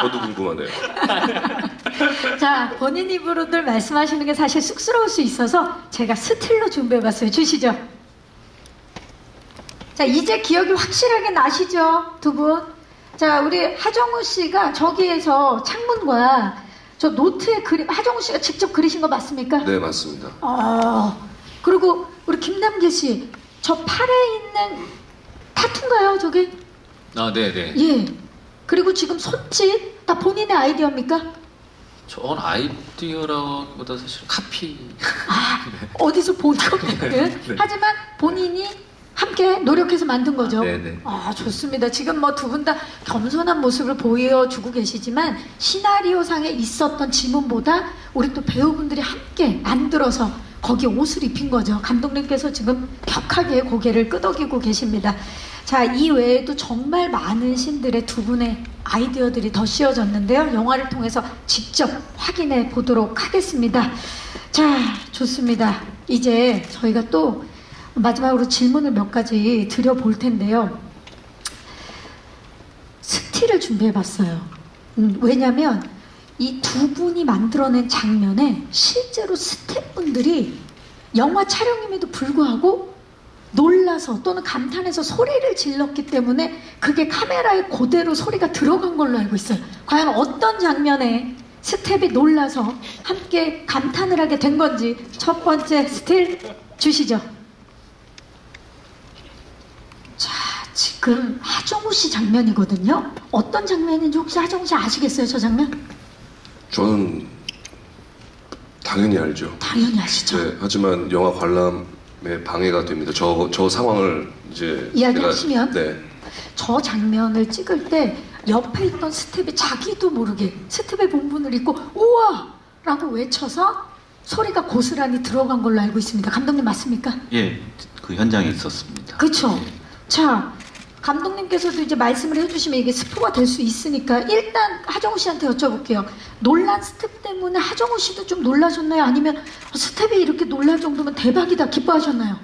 저도 궁금하네요. 자, 본인 입으로들 말씀하시는 게 사실 쑥스러울 수 있어서 제가 스틸로 준비해봤어요. 주시죠. 자, 이제 기억이 확실하게 나시죠? 두 분. 자, 우리 하정우 씨가 저기에서 창문과 저 노트에 그림, 하정우 씨가 직접 그리신 거 맞습니까? 네, 맞습니다. 그리고 우리 김남길 씨, 저 팔에 있는 타투인가요, 저게? 아, 네네. 예. 그리고 지금 손짓 다 본인의 아이디어입니까? 전 아이디어라기보다 사실 카피. 어디서 본 거거든. 네. 하지만 본인이 함께 노력해서 만든 거죠. 네네. 좋습니다. 지금 뭐 두 분 다 겸손한 모습을 보여주고 계시지만 시나리오상에 있었던 지문보다 우리 또 배우분들이 함께 만들어서 거기에 옷을 입힌 거죠. 감독님께서 지금 격하게 고개를 끄덕이고 계십니다. 자, 이 외에도 정말 많은 신들의 두 분의 아이디어들이 더 씌워졌는데요. 영화를 통해서 직접 확인해 보도록 하겠습니다. 자, 좋습니다. 이제 저희가 또 마지막으로 질문을 몇 가지 드려볼 텐데요. 스틸 OT를 준비해봤어요. 왜냐면 이 두 분이 만들어낸 장면에 실제로 스태프분들이 영화 촬영임에도 불구하고 놀라서 또는 감탄해서 소리를 질렀기 때문에 그게 카메라에 그대로 소리가 들어간 걸로 알고 있어요. 과연 어떤 장면에 스텝이 놀라서 함께 감탄을 하게 된 건지 첫 번째 스틸 주시죠. 자, 지금 하정우 씨 장면이거든요. 어떤 장면인지 혹시 하정우 씨 아시겠어요, 저 장면? 저는 당연히 알죠. 당연히 아시죠. 네, 하지만 영화 관람에 방해가 됩니다. 저 상황을 이제 이야기하시면 네. 저 장면을 찍을 때 옆에 있던 스텝이 자기도 모르게 스텝의 본분을 잊고 우와! 라고 외쳐서 소리가 고스란히 들어간 걸로 알고 있습니다. 감독님 맞습니까? 예, 그 현장에 있었습니다. 그렇죠. 예. 자, 감독님께서도 이제 말씀을 해주시면 이게 스포가 될 수 있으니까 일단 하정우 씨한테 여쭤볼게요. 놀란 스텝 때문에 하정우 씨도 좀 놀라셨나요? 아니면 스텝이 이렇게 놀랄 정도면 대박이다 기뻐하셨나요?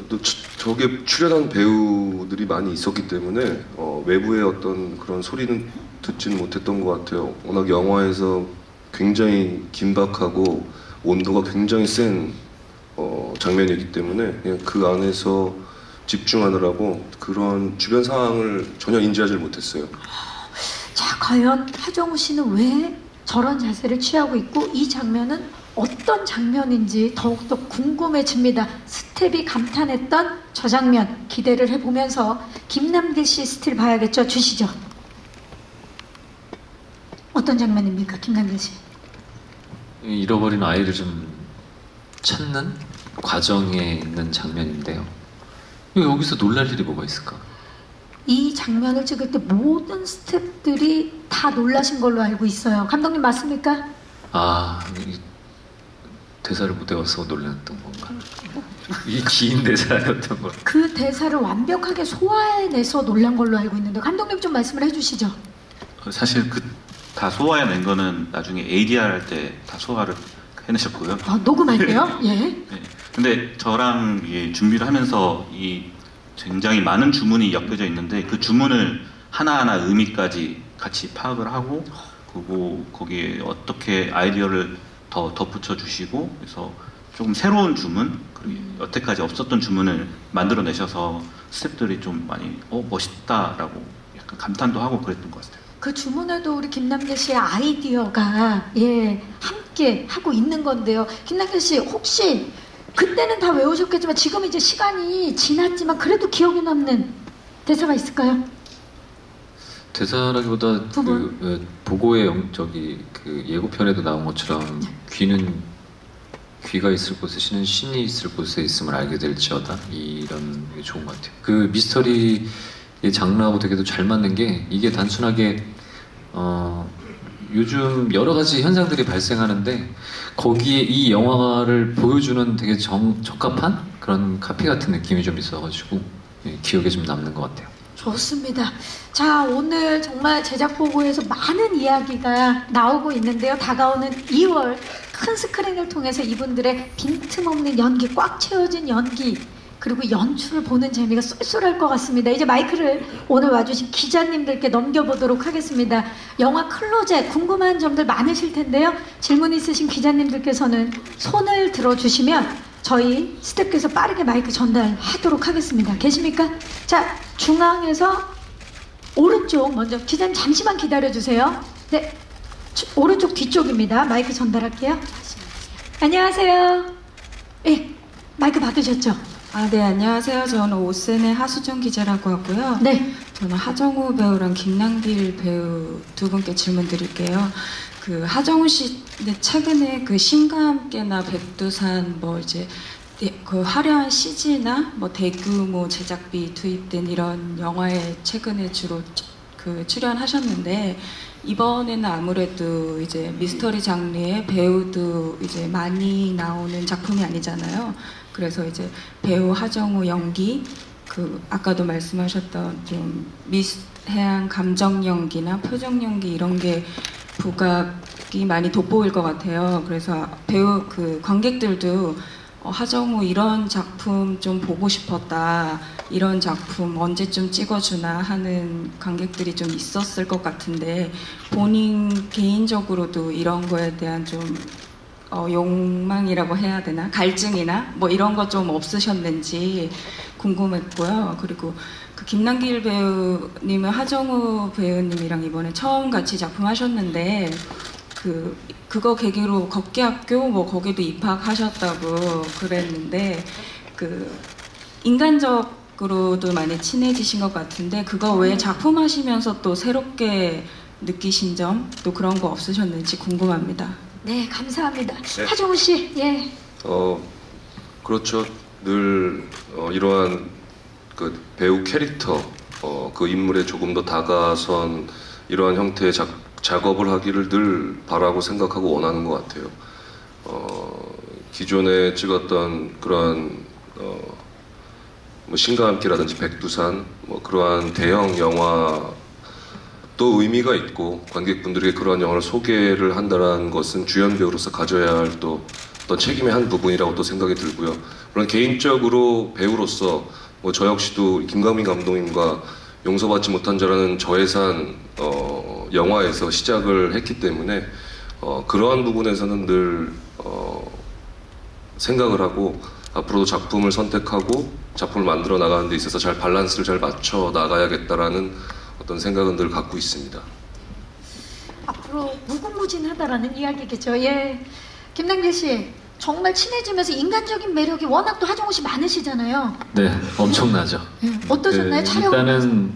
또 저게 출연한 배우들이 많이 있었기 때문에 외부의 어떤 그런 소리는 듣지는 못했던 것 같아요. 워낙 영화에서 굉장히 긴박하고 온도가 굉장히 센 장면이기 때문에 그냥 그 안에서 집중하느라고 그런 주변 상황을 전혀 인지하지 못했어요. 자, 과연 하정우 씨는 왜 저런 자세를 취하고 있고 이 장면은 어떤 장면인지 더욱더 궁금해집니다. 스텝이 감탄했던 저 장면 기대를 해보면서 김남길 씨 스틸 봐야겠죠? 주시죠. 어떤 장면입니까, 김남길 씨? 잃어버린 아이를 좀 찾는 과정에 있는 장면인데요. 여기서 놀랄 일이 뭐가 있을까? 이 장면을 찍을 때 모든 스태프들이 다 놀라신 걸로 알고 있어요. 감독님 맞습니까? 이 대사를 못 외워서 놀랐던 건가? 이 긴 대사였던 걸. 그 대사를 완벽하게 소화해내서 놀란 걸로 알고 있는데 감독님 좀 말씀을 해주시죠. 사실 다 소화해낸 거는 나중에 ADR 할 때 다 소화를 해내셨고요. 녹음할 때요? 예. 네. 근데 저랑 준비를 하면서 이 굉장히 많은 주문이 엮여져 있는데 그 주문을 하나하나 의미까지 같이 파악을 하고 그리고 거기에 어떻게 아이디어를 더 덧붙여 주시고 그래서 조금 새로운 주문 그리고 여태까지 없었던 주문을 만들어내셔서 스태프들이 좀 많이 멋있다라고 약간 감탄도 하고 그랬던 것 같아요. 그 주문에도 우리 김남길 씨의 아이디어가 함께 하고 있는 건데요. 김남길 씨 혹시 그때는 다 외우셨겠지만 지금 이제 시간이 지났지만 그래도 기억에 남는 대사가 있을까요? 대사라기보다 보고의 그 예고편에도 나온 것처럼 귀가 있을 곳에 신이 있을 곳에 있음을 알게 될지어다 이런 게 좋은 것 같아요. 그 미스터리의 장르하고 되게도 잘 맞는 게 이게 단순하게 요즘 여러 가지 현상들이 발생하는데 거기에 이 영화를 보여주는 되게 적합한 그런 카피 같은 느낌이 좀 있어가지고 기억에 좀 남는 것 같아요. 좋습니다. 자, 오늘 정말 제작 보고에서 많은 이야기가 나오고 있는데요. 다가오는 2월 큰 스크린을 통해서 이분들의 빈틈없는 연기, 꽉 채워진 연기 그리고 연출을 보는 재미가 쏠쏠할 것 같습니다. 이제 마이크를 오늘 와주신 기자님들께 넘겨보도록 하겠습니다. 영화 클로젯 궁금한 점들 많으실 텐데요. 질문 있으신 기자님들께서는 손을 들어주시면 저희 스태프께서 빠르게 마이크 전달하도록 하겠습니다. 계십니까? 자, 중앙에서 오른쪽 먼저 기자님 잠시만 기다려주세요. 네, 오른쪽 뒤쪽입니다. 마이크 전달할게요. 안녕하세요. 네, 마이크 받으셨죠? 네, 안녕하세요. 저는 오센의 하수정 기자라고 하고요. 네. 저는 하정우 배우랑 김남길 배우 두 분께 질문 드릴게요. 그 하정우 씨 최근에 그 신과 함께나 백두산 그 화려한 CG나 대규모 제작비 투입된 이런 영화에 최근에 주로 출연하셨는데 이번에는 아무래도 이제 미스터리 장르의 배우도 이제 많이 나오는 작품이 아니잖아요. 그래서 이제 배우 하정우 연기, 아까도 말씀하셨던 좀 미세한 감정 연기나 표정 연기 이런 게 부각이 많이 돋보일 것 같아요. 그래서 배우 관객들도 하정우 이런 작품 좀 보고 싶었다, 이런 작품 언제쯤 찍어주나 하는 관객들이 좀 있었을 것 같은데 본인 개인적으로도 이런 거에 대한 좀 욕망이라고 해야 되나? 갈증이나 뭐 이런 거 좀 없으셨는지 궁금했고요. 그리고 그 김남길 배우님은 하정우 배우님이랑 이번에 처음 같이 작품 하셨는데 그거 계기로 걷기학교 뭐 거기도 입학하셨다고 그랬는데 인간적으로도 많이 친해지신 것 같은데 그거 외에 작품 하시면서 또 새롭게 느끼신 점 또 그런 거 없으셨는지 궁금합니다. 네, 감사합니다. 네. 하정우 씨, 예. 그렇죠. 늘 이러한 그 배우 캐릭터, 그 인물에 조금 더 다가선 이러한 형태의 작업을 하기를 늘 바라고 생각하고 원하는 것 같아요. 기존에 찍었던 그런 뭐 신과 함께라든지 백두산 뭐 그러한 대형 영화 또 의미가 있고 관객분들에게 그러한 영화를 소개를 한다는 것은 주연 배우로서 가져야 할 또 어떤 책임의 한 부분이라고 또 생각이 들고요. 물론 개인적으로 배우로서 뭐 저 역시도 김광민 감독님과 용서받지 못한 자라는 저예산 영화에서 시작을 했기 때문에 그러한 부분에서는 늘 생각을 하고 앞으로도 작품을 선택하고 작품을 만들어 나가는 데 있어서 잘 밸런스를 잘 맞춰 나가야겠다라는 어떤 생각은 늘 갖고 있습니다. 앞으로 무궁무진하다라는 이야기겠죠. 예. 김남길 씨, 정말 친해지면서 인간적인 매력이 워낙 또 하정우 씨 많으시잖아요. 네, 엄청나죠. 예. 어떠셨나요? 네, 촬영? 일단은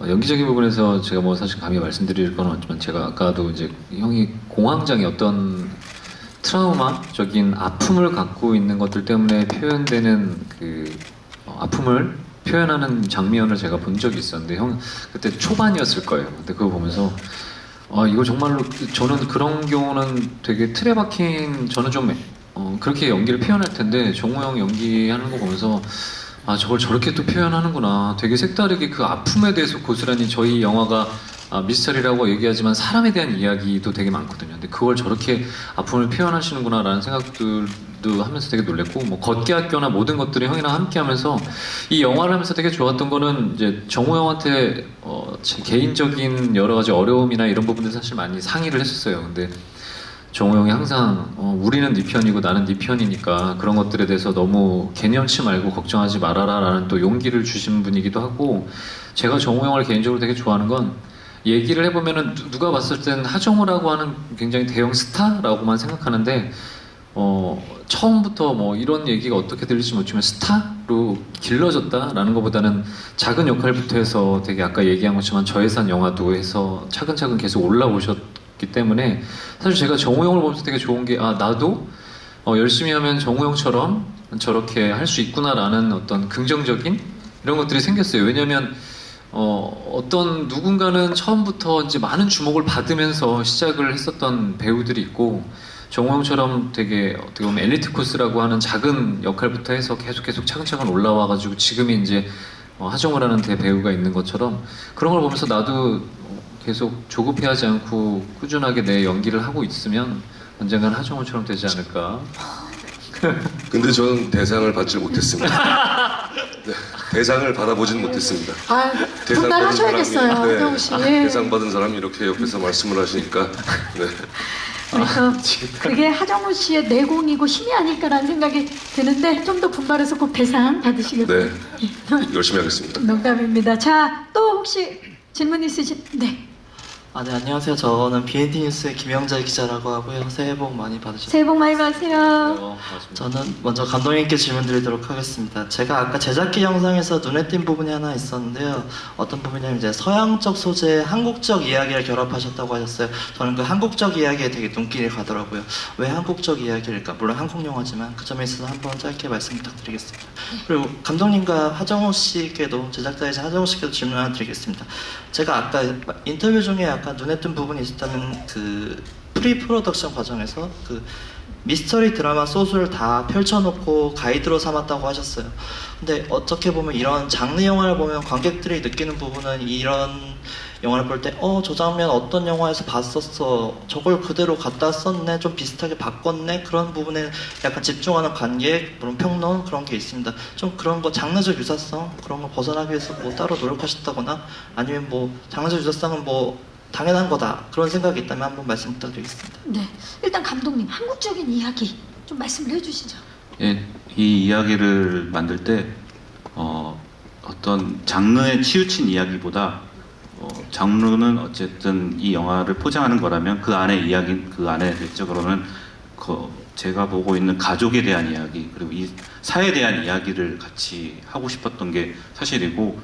연기적인 부분에서 제가 뭐 사실 감히 말씀드릴 건 없지만 제가 아까도 이제 형이 공황장애 어떤 트라우마적인 아픔을 갖고 있는 것들 때문에 표현되는 그 아픔을 표현하는 장면을 제가 본 적이 있었는데 형 그때 초반이었을 거예요. 근데 그거 보면서 이거 정말로 저는 그런 경우는 되게 틀에 박힌 저는 좀 그렇게 연기를 표현할 텐데 정우 형 연기하는 거 보면서 저걸 저렇게 또 표현하는구나. 되게 색다르게 그 아픔에 대해서 고스란히 저희 영화가 미스터리라고 얘기하지만 사람에 대한 이야기도 되게 많거든요. 근데 그걸 저렇게 아픔을 표현하시는구나라는 생각들도 하면서 되게 놀랬고 뭐 걷기학교나 모든 것들이 형이랑 함께하면서 이 영화를 하면서 되게 좋았던 거는 이제 정우 형한테 제 개인적인 여러 가지 어려움이나 이런 부분들 사실 많이 상의를 했었어요. 근데 정우 형이 항상 우리는 네 편이고 나는 네 편이니까 그런 것들에 대해서 너무 개념치 말고 걱정하지 말아라 라는 또 용기를 주신 분이기도 하고 제가 정우 형을 개인적으로 되게 좋아하는 건 얘기를 해보면은 누가 봤을 땐 하정우라고 하는 굉장히 대형 스타라고만 생각하는데 처음부터 뭐 이런 얘기가 어떻게 들릴지 모르지만 스타로 길러졌다라는 것보다는 작은 역할부터 해서 되게 아까 얘기한 것처럼 저예산 영화도 해서 차근차근 계속 올라오셨기 때문에 사실 제가 정우 형을 보면서 되게 좋은 게 나도 열심히 하면 정우 형처럼 저렇게 할 수 있구나라는 어떤 긍정적인 이런 것들이 생겼어요. 왜냐하면 어떤 누군가는 처음부터 이제 많은 주목을 받으면서 시작을 했었던 배우들이 있고 정우 형처럼 되게 어떻게 보면 엘리트 코스라고 하는 작은 역할부터 해서 계속 차근차근 올라와가지고 지금이 이제 하정우라는 대배우가 있는 것처럼 그런 걸 보면서 나도 계속 조급해하지 않고 꾸준하게 내 연기를 하고 있으면 언젠간 하정우처럼 되지 않을까. 근데 저는 대상을 받지 못했습니다. 네, 대상을 받아보진 못했습니다. 분발하셔야겠어요, 하정우 씨. 대상 받은 사람이 이렇게 옆에서 말씀을 하시니까. 네. 그래서 그게 하정우 씨의 내공이고 힘이 아닐까라는 생각이 드는데 좀 더 분발해서 꼭 대상 받으시길 네, 열심히 하겠습니다. 농담입니다. 자, 또 혹시 질문 있으신? 네. 네, 안녕하세요. 저는 BNT 뉴스의 김영재 기자라고 하고요. 새해 복 많이 받으셨습니다. 새해 복 많이 받으세요. 저는 먼저 감독님께 질문 드리도록 하겠습니다. 제가 아까 제작기 영상에서 눈에 띈 부분이 하나 있었는데요. 어떤 부분이냐면 이제 서양적 소재에 한국적 이야기를 결합하셨다고 하셨어요. 저는 그 한국적 이야기에 되게 눈길이 가더라고요. 왜 한국적 이야기일까? 물론 한국 영화지만 그 점에 있어서 한번 짧게 말씀 부탁드리겠습니다. 그리고 감독님과 하정우 씨께도 제작자이신 하정우 씨께도 질문 하나 드리겠습니다. 제가 아까 인터뷰 중에 약간 눈에 띈 부분이 있었다면 그 프리 프로덕션 과정에서 그 미스터리 드라마 소스를 다 펼쳐놓고 가이드로 삼았다고 하셨어요. 근데 어떻게 보면 이런 장르 영화를 보면 관객들이 느끼는 부분은 이런 영화를 볼 때 저 장면 어떤 영화에서 봤었어, 저걸 그대로 갖다 썼네, 좀 비슷하게 바꿨네, 그런 부분에 약간 집중하는 관객, 물론 평론 그런 게 있습니다. 좀 그런 거 장르적 유사성 그런 거 벗어나기 위해서 뭐 따로 노력하셨다거나 아니면 뭐 장르적 유사성은 뭐 당연한 거다 그런 생각이 있다면 한번 말씀 부탁드리겠습니다. 네, 일단 감독님 한국적인 이야기 좀 말씀을 해주시죠. 예, 이 이야기를 만들 때 어떤 장르에 치우친 이야기보다 장르는 어쨌든 이 영화를 포장하는 거라면 그 안에 이야기, 그 안에 내적으로는 제가 보고 있는 가족에 대한 이야기 그리고 이 사회에 대한 이야기를 같이 하고 싶었던 게 사실이고,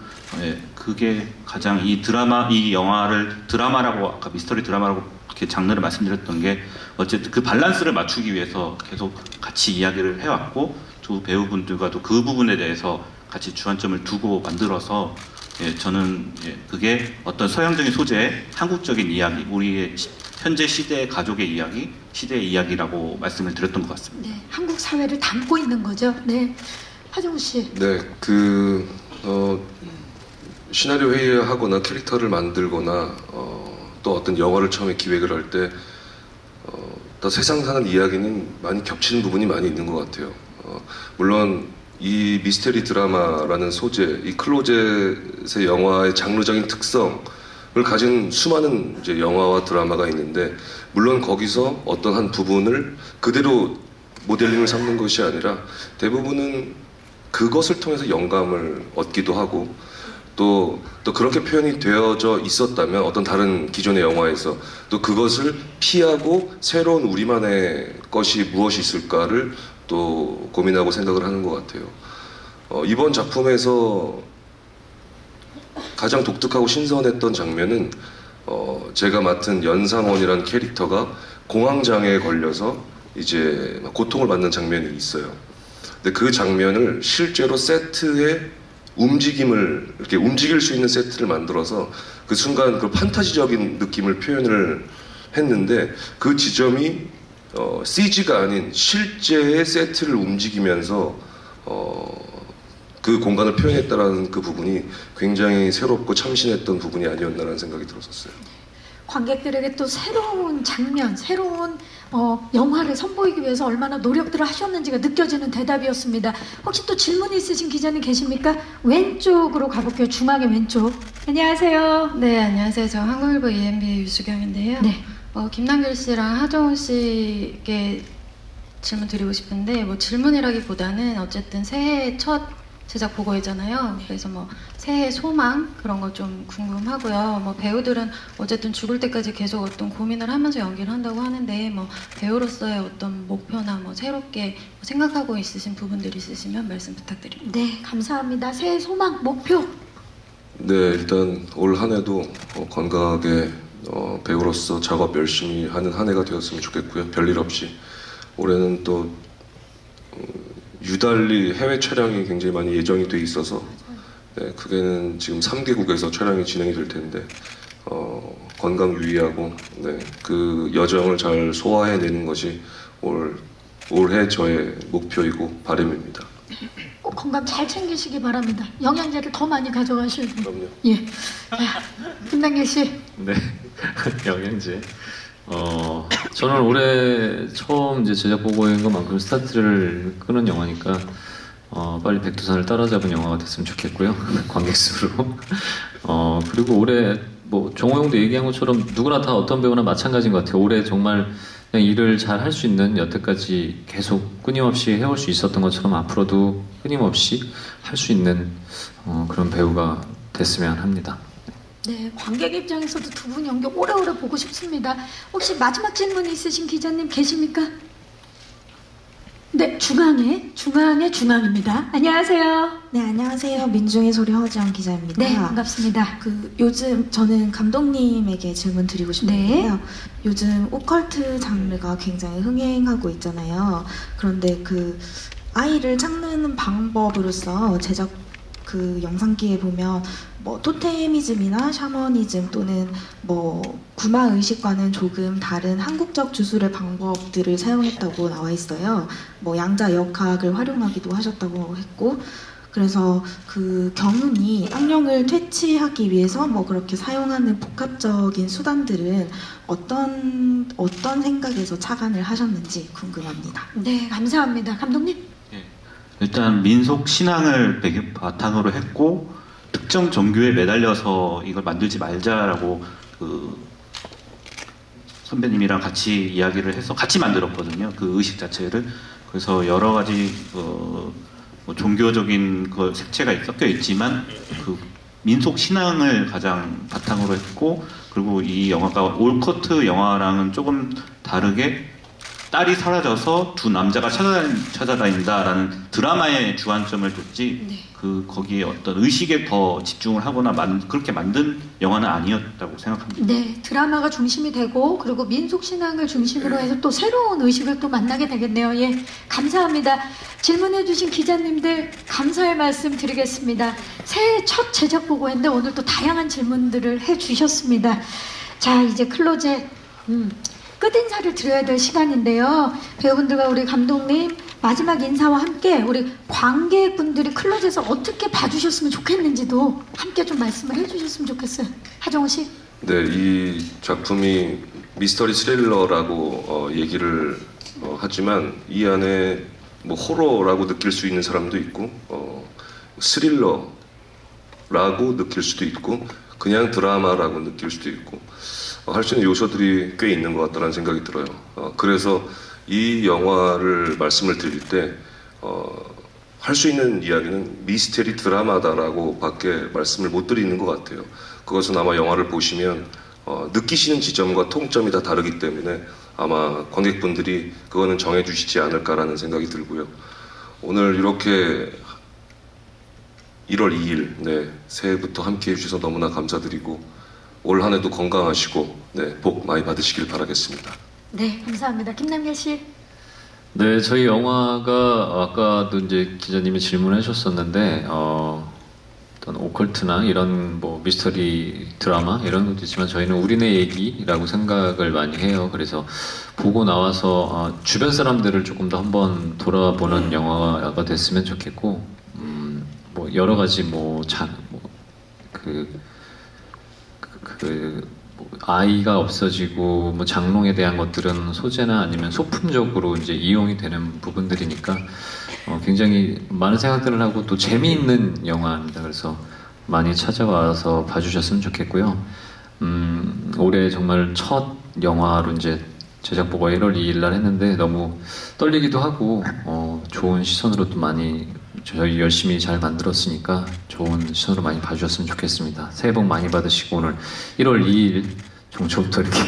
그게 가장 이 영화를 드라마라고, 아까 미스터리 드라마라고 이렇게 장르를 말씀드렸던 게 어쨌든 그 밸런스를 맞추기 위해서 계속 같이 이야기를 해왔고, 두 배우분들과도 그 부분에 대해서 같이 주안점을 두고 만들어서 저는 그게 어떤 서양적인 소재의 한국적인 이야기, 우리의 현재 시대의 가족의 이야기, 시대의 이야기라고 말씀을 드렸던 것 같습니다. 네, 한국 사회를 담고 있는 거죠. 네, 하정우 씨. 네, 시나리오 회의를 하거나 캐릭터를 만들거나 또 어떤 영화를 처음에 기획을 할 때 또 세상 사는 이야기는 많이 겹치는 부분이 많이 있는 것 같아요. 물론 이 미스테리 드라마라는 소재, 이 클로젯의 영화의 장르적인 특성을 가진 수많은 이제 영화와 드라마가 있는데, 물론 거기서 어떤 한 부분을 그대로 모델링을 삼는 것이 아니라 대부분은 그것을 통해서 영감을 얻기도 하고, 또 그렇게 표현이 되어져 있었다면 어떤 다른 기존의 영화에서 또 그것을 피하고 새로운 우리만의 것이 무엇이 있을까를 또 고민하고 생각을 하는 것 같아요. 이번 작품에서 가장 독특하고 신선했던 장면은 제가 맡은 연상원이라는 캐릭터가 공황장애에 걸려서 이제 고통을 받는 장면이 있어요. 근데 그 장면을 실제로 세트에 이렇게 움직일 수 있는 세트를 만들어서 그 순간 그 판타지적인 느낌을 표현을 했는데, 그 지점이 CG가 아닌 실제의 세트를 움직이면서 그 공간을 표현했다라는 그 부분이 굉장히 새롭고 참신했던 부분이 아니었나라는 생각이 들었었어요. 관객들에게 또 새로운 장면, 새로운 영화를 선보이기 위해서 얼마나 노력들을 하셨는지가 느껴지는 대답이었습니다. 혹시 또 질문 있으신 기자님 계십니까? 왼쪽으로 가볼게요. 중앙의 왼쪽. 안녕하세요. 네, 안녕하세요. 저 한국일보 EMB의 유수경인데요. 네. 김남길 씨랑 하정우 씨께 질문 드리고 싶은데, 뭐 질문이라기보다는 어쨌든 새해 첫 제작 보고이잖아요. 그래서 뭐 새해 소망 그런 거 좀 궁금하고요. 뭐 배우들은 어쨌든 죽을 때까지 계속 어떤 고민을 하면서 연기를 한다고 하는데, 뭐 배우로서의 어떤 목표나 뭐 새롭게 생각하고 있으신 부분들이 있으시면 말씀 부탁드립니다. 네, 감사합니다. 새해 소망, 목표. 네, 일단 올 한 해도 건강하게 배우로서 작업 열심히 하는 한 해가 되었으면 좋겠고요. 별일 없이. 올해는 또 유달리 해외 촬영이 굉장히 많이 예정이 돼 있어서, 네, 그게는 지금 3개국에서 촬영이 진행이 될 텐데 건강 유의하고, 네, 그 여정을 잘 소화해내는 것이 올해 저의 목표이고 바람입니다. 꼭 건강 잘 챙기시기 바랍니다. 영양제를 더 많이 가져가시고. 그럼요. 예. 김남길 씨. 네, 영양제. 저는 올해 처음 이제 제작 보고인 것만큼 스타트를 끄는 영화니까 빨리 백두산을 따라잡은 영화가 됐으면 좋겠고요. 관객 수로. 그리고 올해 뭐 종호 형도 얘기한 것처럼 누구나 다 어떤 배우나 마찬가지인 것 같아요. 올해 정말 그냥 일을 잘 할 수 있는, 여태까지 계속 끊임없이 해올 수 있었던 것처럼 앞으로도 끊임없이 할 수 있는 그런 배우가 됐으면 합니다. 네, 관객 입장에서도 두 분 연기 오래오래 보고 싶습니다. 혹시 마지막 질문 있으신 기자님 계십니까? 네, 중앙입니다. 안녕하세요. 네, 안녕하세요. 민중의 소리 허지영 기자입니다. 네, 반갑습니다. 요즘 저는 감독님에게 질문 드리고 싶은데요. 네. 요즘 오컬트 장르가 굉장히 흥행하고 있잖아요. 그런데 그 아이를 찾는 방법으로서 제작 그 영상기에 보면 뭐 토테미즘이나 샤머니즘 또는 뭐 구마 의식과는 조금 다른 한국적 주술의 방법들을 사용했다고 나와 있어요. 뭐 양자 역학을 활용하기도 하셨다고 했고, 그래서 그 경운이 악령을 퇴치하기 위해서 뭐 그렇게 사용하는 복합적인 수단들은 어떤 생각에서 착안을 하셨는지 궁금합니다. 네, 감사합니다. 감독님. 일단 민속 신앙을 바탕으로 했고 특정 종교에 매달려서 이걸 만들지 말자라고 그 선배님이랑 같이 이야기를 해서 같이 만들었거든요. 그 의식 자체를. 그래서 여러 가지 뭐 종교적인 그 색채가 섞여 있지만 그 민속 신앙을 가장 바탕으로 했고, 그리고 이 영화가 올커트 영화랑은 조금 다르게 딸이 사라져서 두 남자가 찾아다닌다라는 드라마에 주안점을 뒀지, 네. 거기에 어떤 의식에 더 집중을 하거나 그렇게 만든 영화는 아니었다고 생각합니다. 네, 드라마가 중심이 되고 그리고 민속 신앙을 중심으로 해서 또 새로운 의식을 또 만나게 되겠네요. 예, 감사합니다. 질문해주신 기자님들 감사의 말씀 드리겠습니다. 새해 첫 제작 보고회인데 오늘 또 다양한 질문들을 해주셨습니다. 자, 이제 클로젯 끝인사를 드려야 될 시간인데요. 배우분들과 우리 감독님 마지막 인사와 함께 우리 관객분들이 클로젯을 어떻게 봐주셨으면 좋겠는지도 함께 좀 말씀을 해주셨으면 좋겠어요. 하정우 씨. 네, 이 작품이 미스터리 스릴러라고 얘기를 하지만 이 안에 뭐 호러라고 느낄 수 있는 사람도 있고 스릴러라고 느낄 수도 있고 그냥 드라마라고 느낄 수도 있고 할 수 있는 요소들이 꽤 있는 것 같다는 생각이 들어요. 그래서 이 영화를 말씀을 드릴 때 할 수 있는 이야기는 미스테리 드라마다라고 밖에 말씀을 못 드리는 것 같아요. 그것은 아마 영화를 보시면 느끼시는 지점과 통점이 다 다르기 때문에 아마 관객분들이 그거는 정해주시지 않을까라는 생각이 들고요. 오늘 이렇게 1월 2일 네, 새해부터 함께 해주셔서 너무나 감사드리고 올 한 해도 건강하시고 네, 복 많이 받으시길 바라겠습니다. 네, 감사합니다. 김남길 씨. 네, 저희 영화가 아까도 이제 기자님이 질문해 주셨었는데 어떤 오컬트나 이런 뭐 미스터리 드라마 이런 것도 있지만 저희는 우리네 얘기라고 생각을 많이 해요. 그래서 보고 나와서 주변 사람들을 조금 더 한번 돌아보는 영화가 됐으면 좋겠고 뭐 여러 가지 뭐 아이가 없어지고 뭐 장롱에 대한 것들은 소재나 아니면 소품적으로 이제 이용이 되는 부분들이니까 굉장히 많은 생각들을 하고 또 재미있는 영화입니다. 그래서 많이 찾아와서 봐주셨으면 좋겠고요. 올해 정말 첫 영화로 이제 제작 보고 1월 2일 날 했는데 너무 떨리기도 하고 좋은 시선으로 또 많이 저희 열심히 잘 만들었으니까 좋은 시선으로 많이 봐주셨으면 좋겠습니다. 새해 복 많이 받으시고 오늘 1월 2일 종초부터 이렇게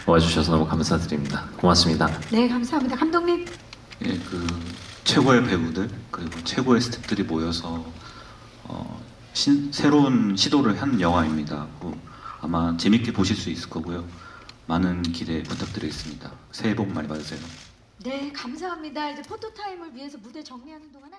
와주셔서 너무 감사드립니다. 고맙습니다. 네, 감사합니다. 감독님. 예, 최고의 배우들 그리고 최고의 스태프들이 모여서 새로운 시도를 한 영화입니다. 아마 재밌게 보실 수 있을 거고요. 많은 기대 부탁드리겠습니다. 새해 복 많이 받으세요. 네, 감사합니다. 이제 포토타임을 위해서 무대 정리하는 동안에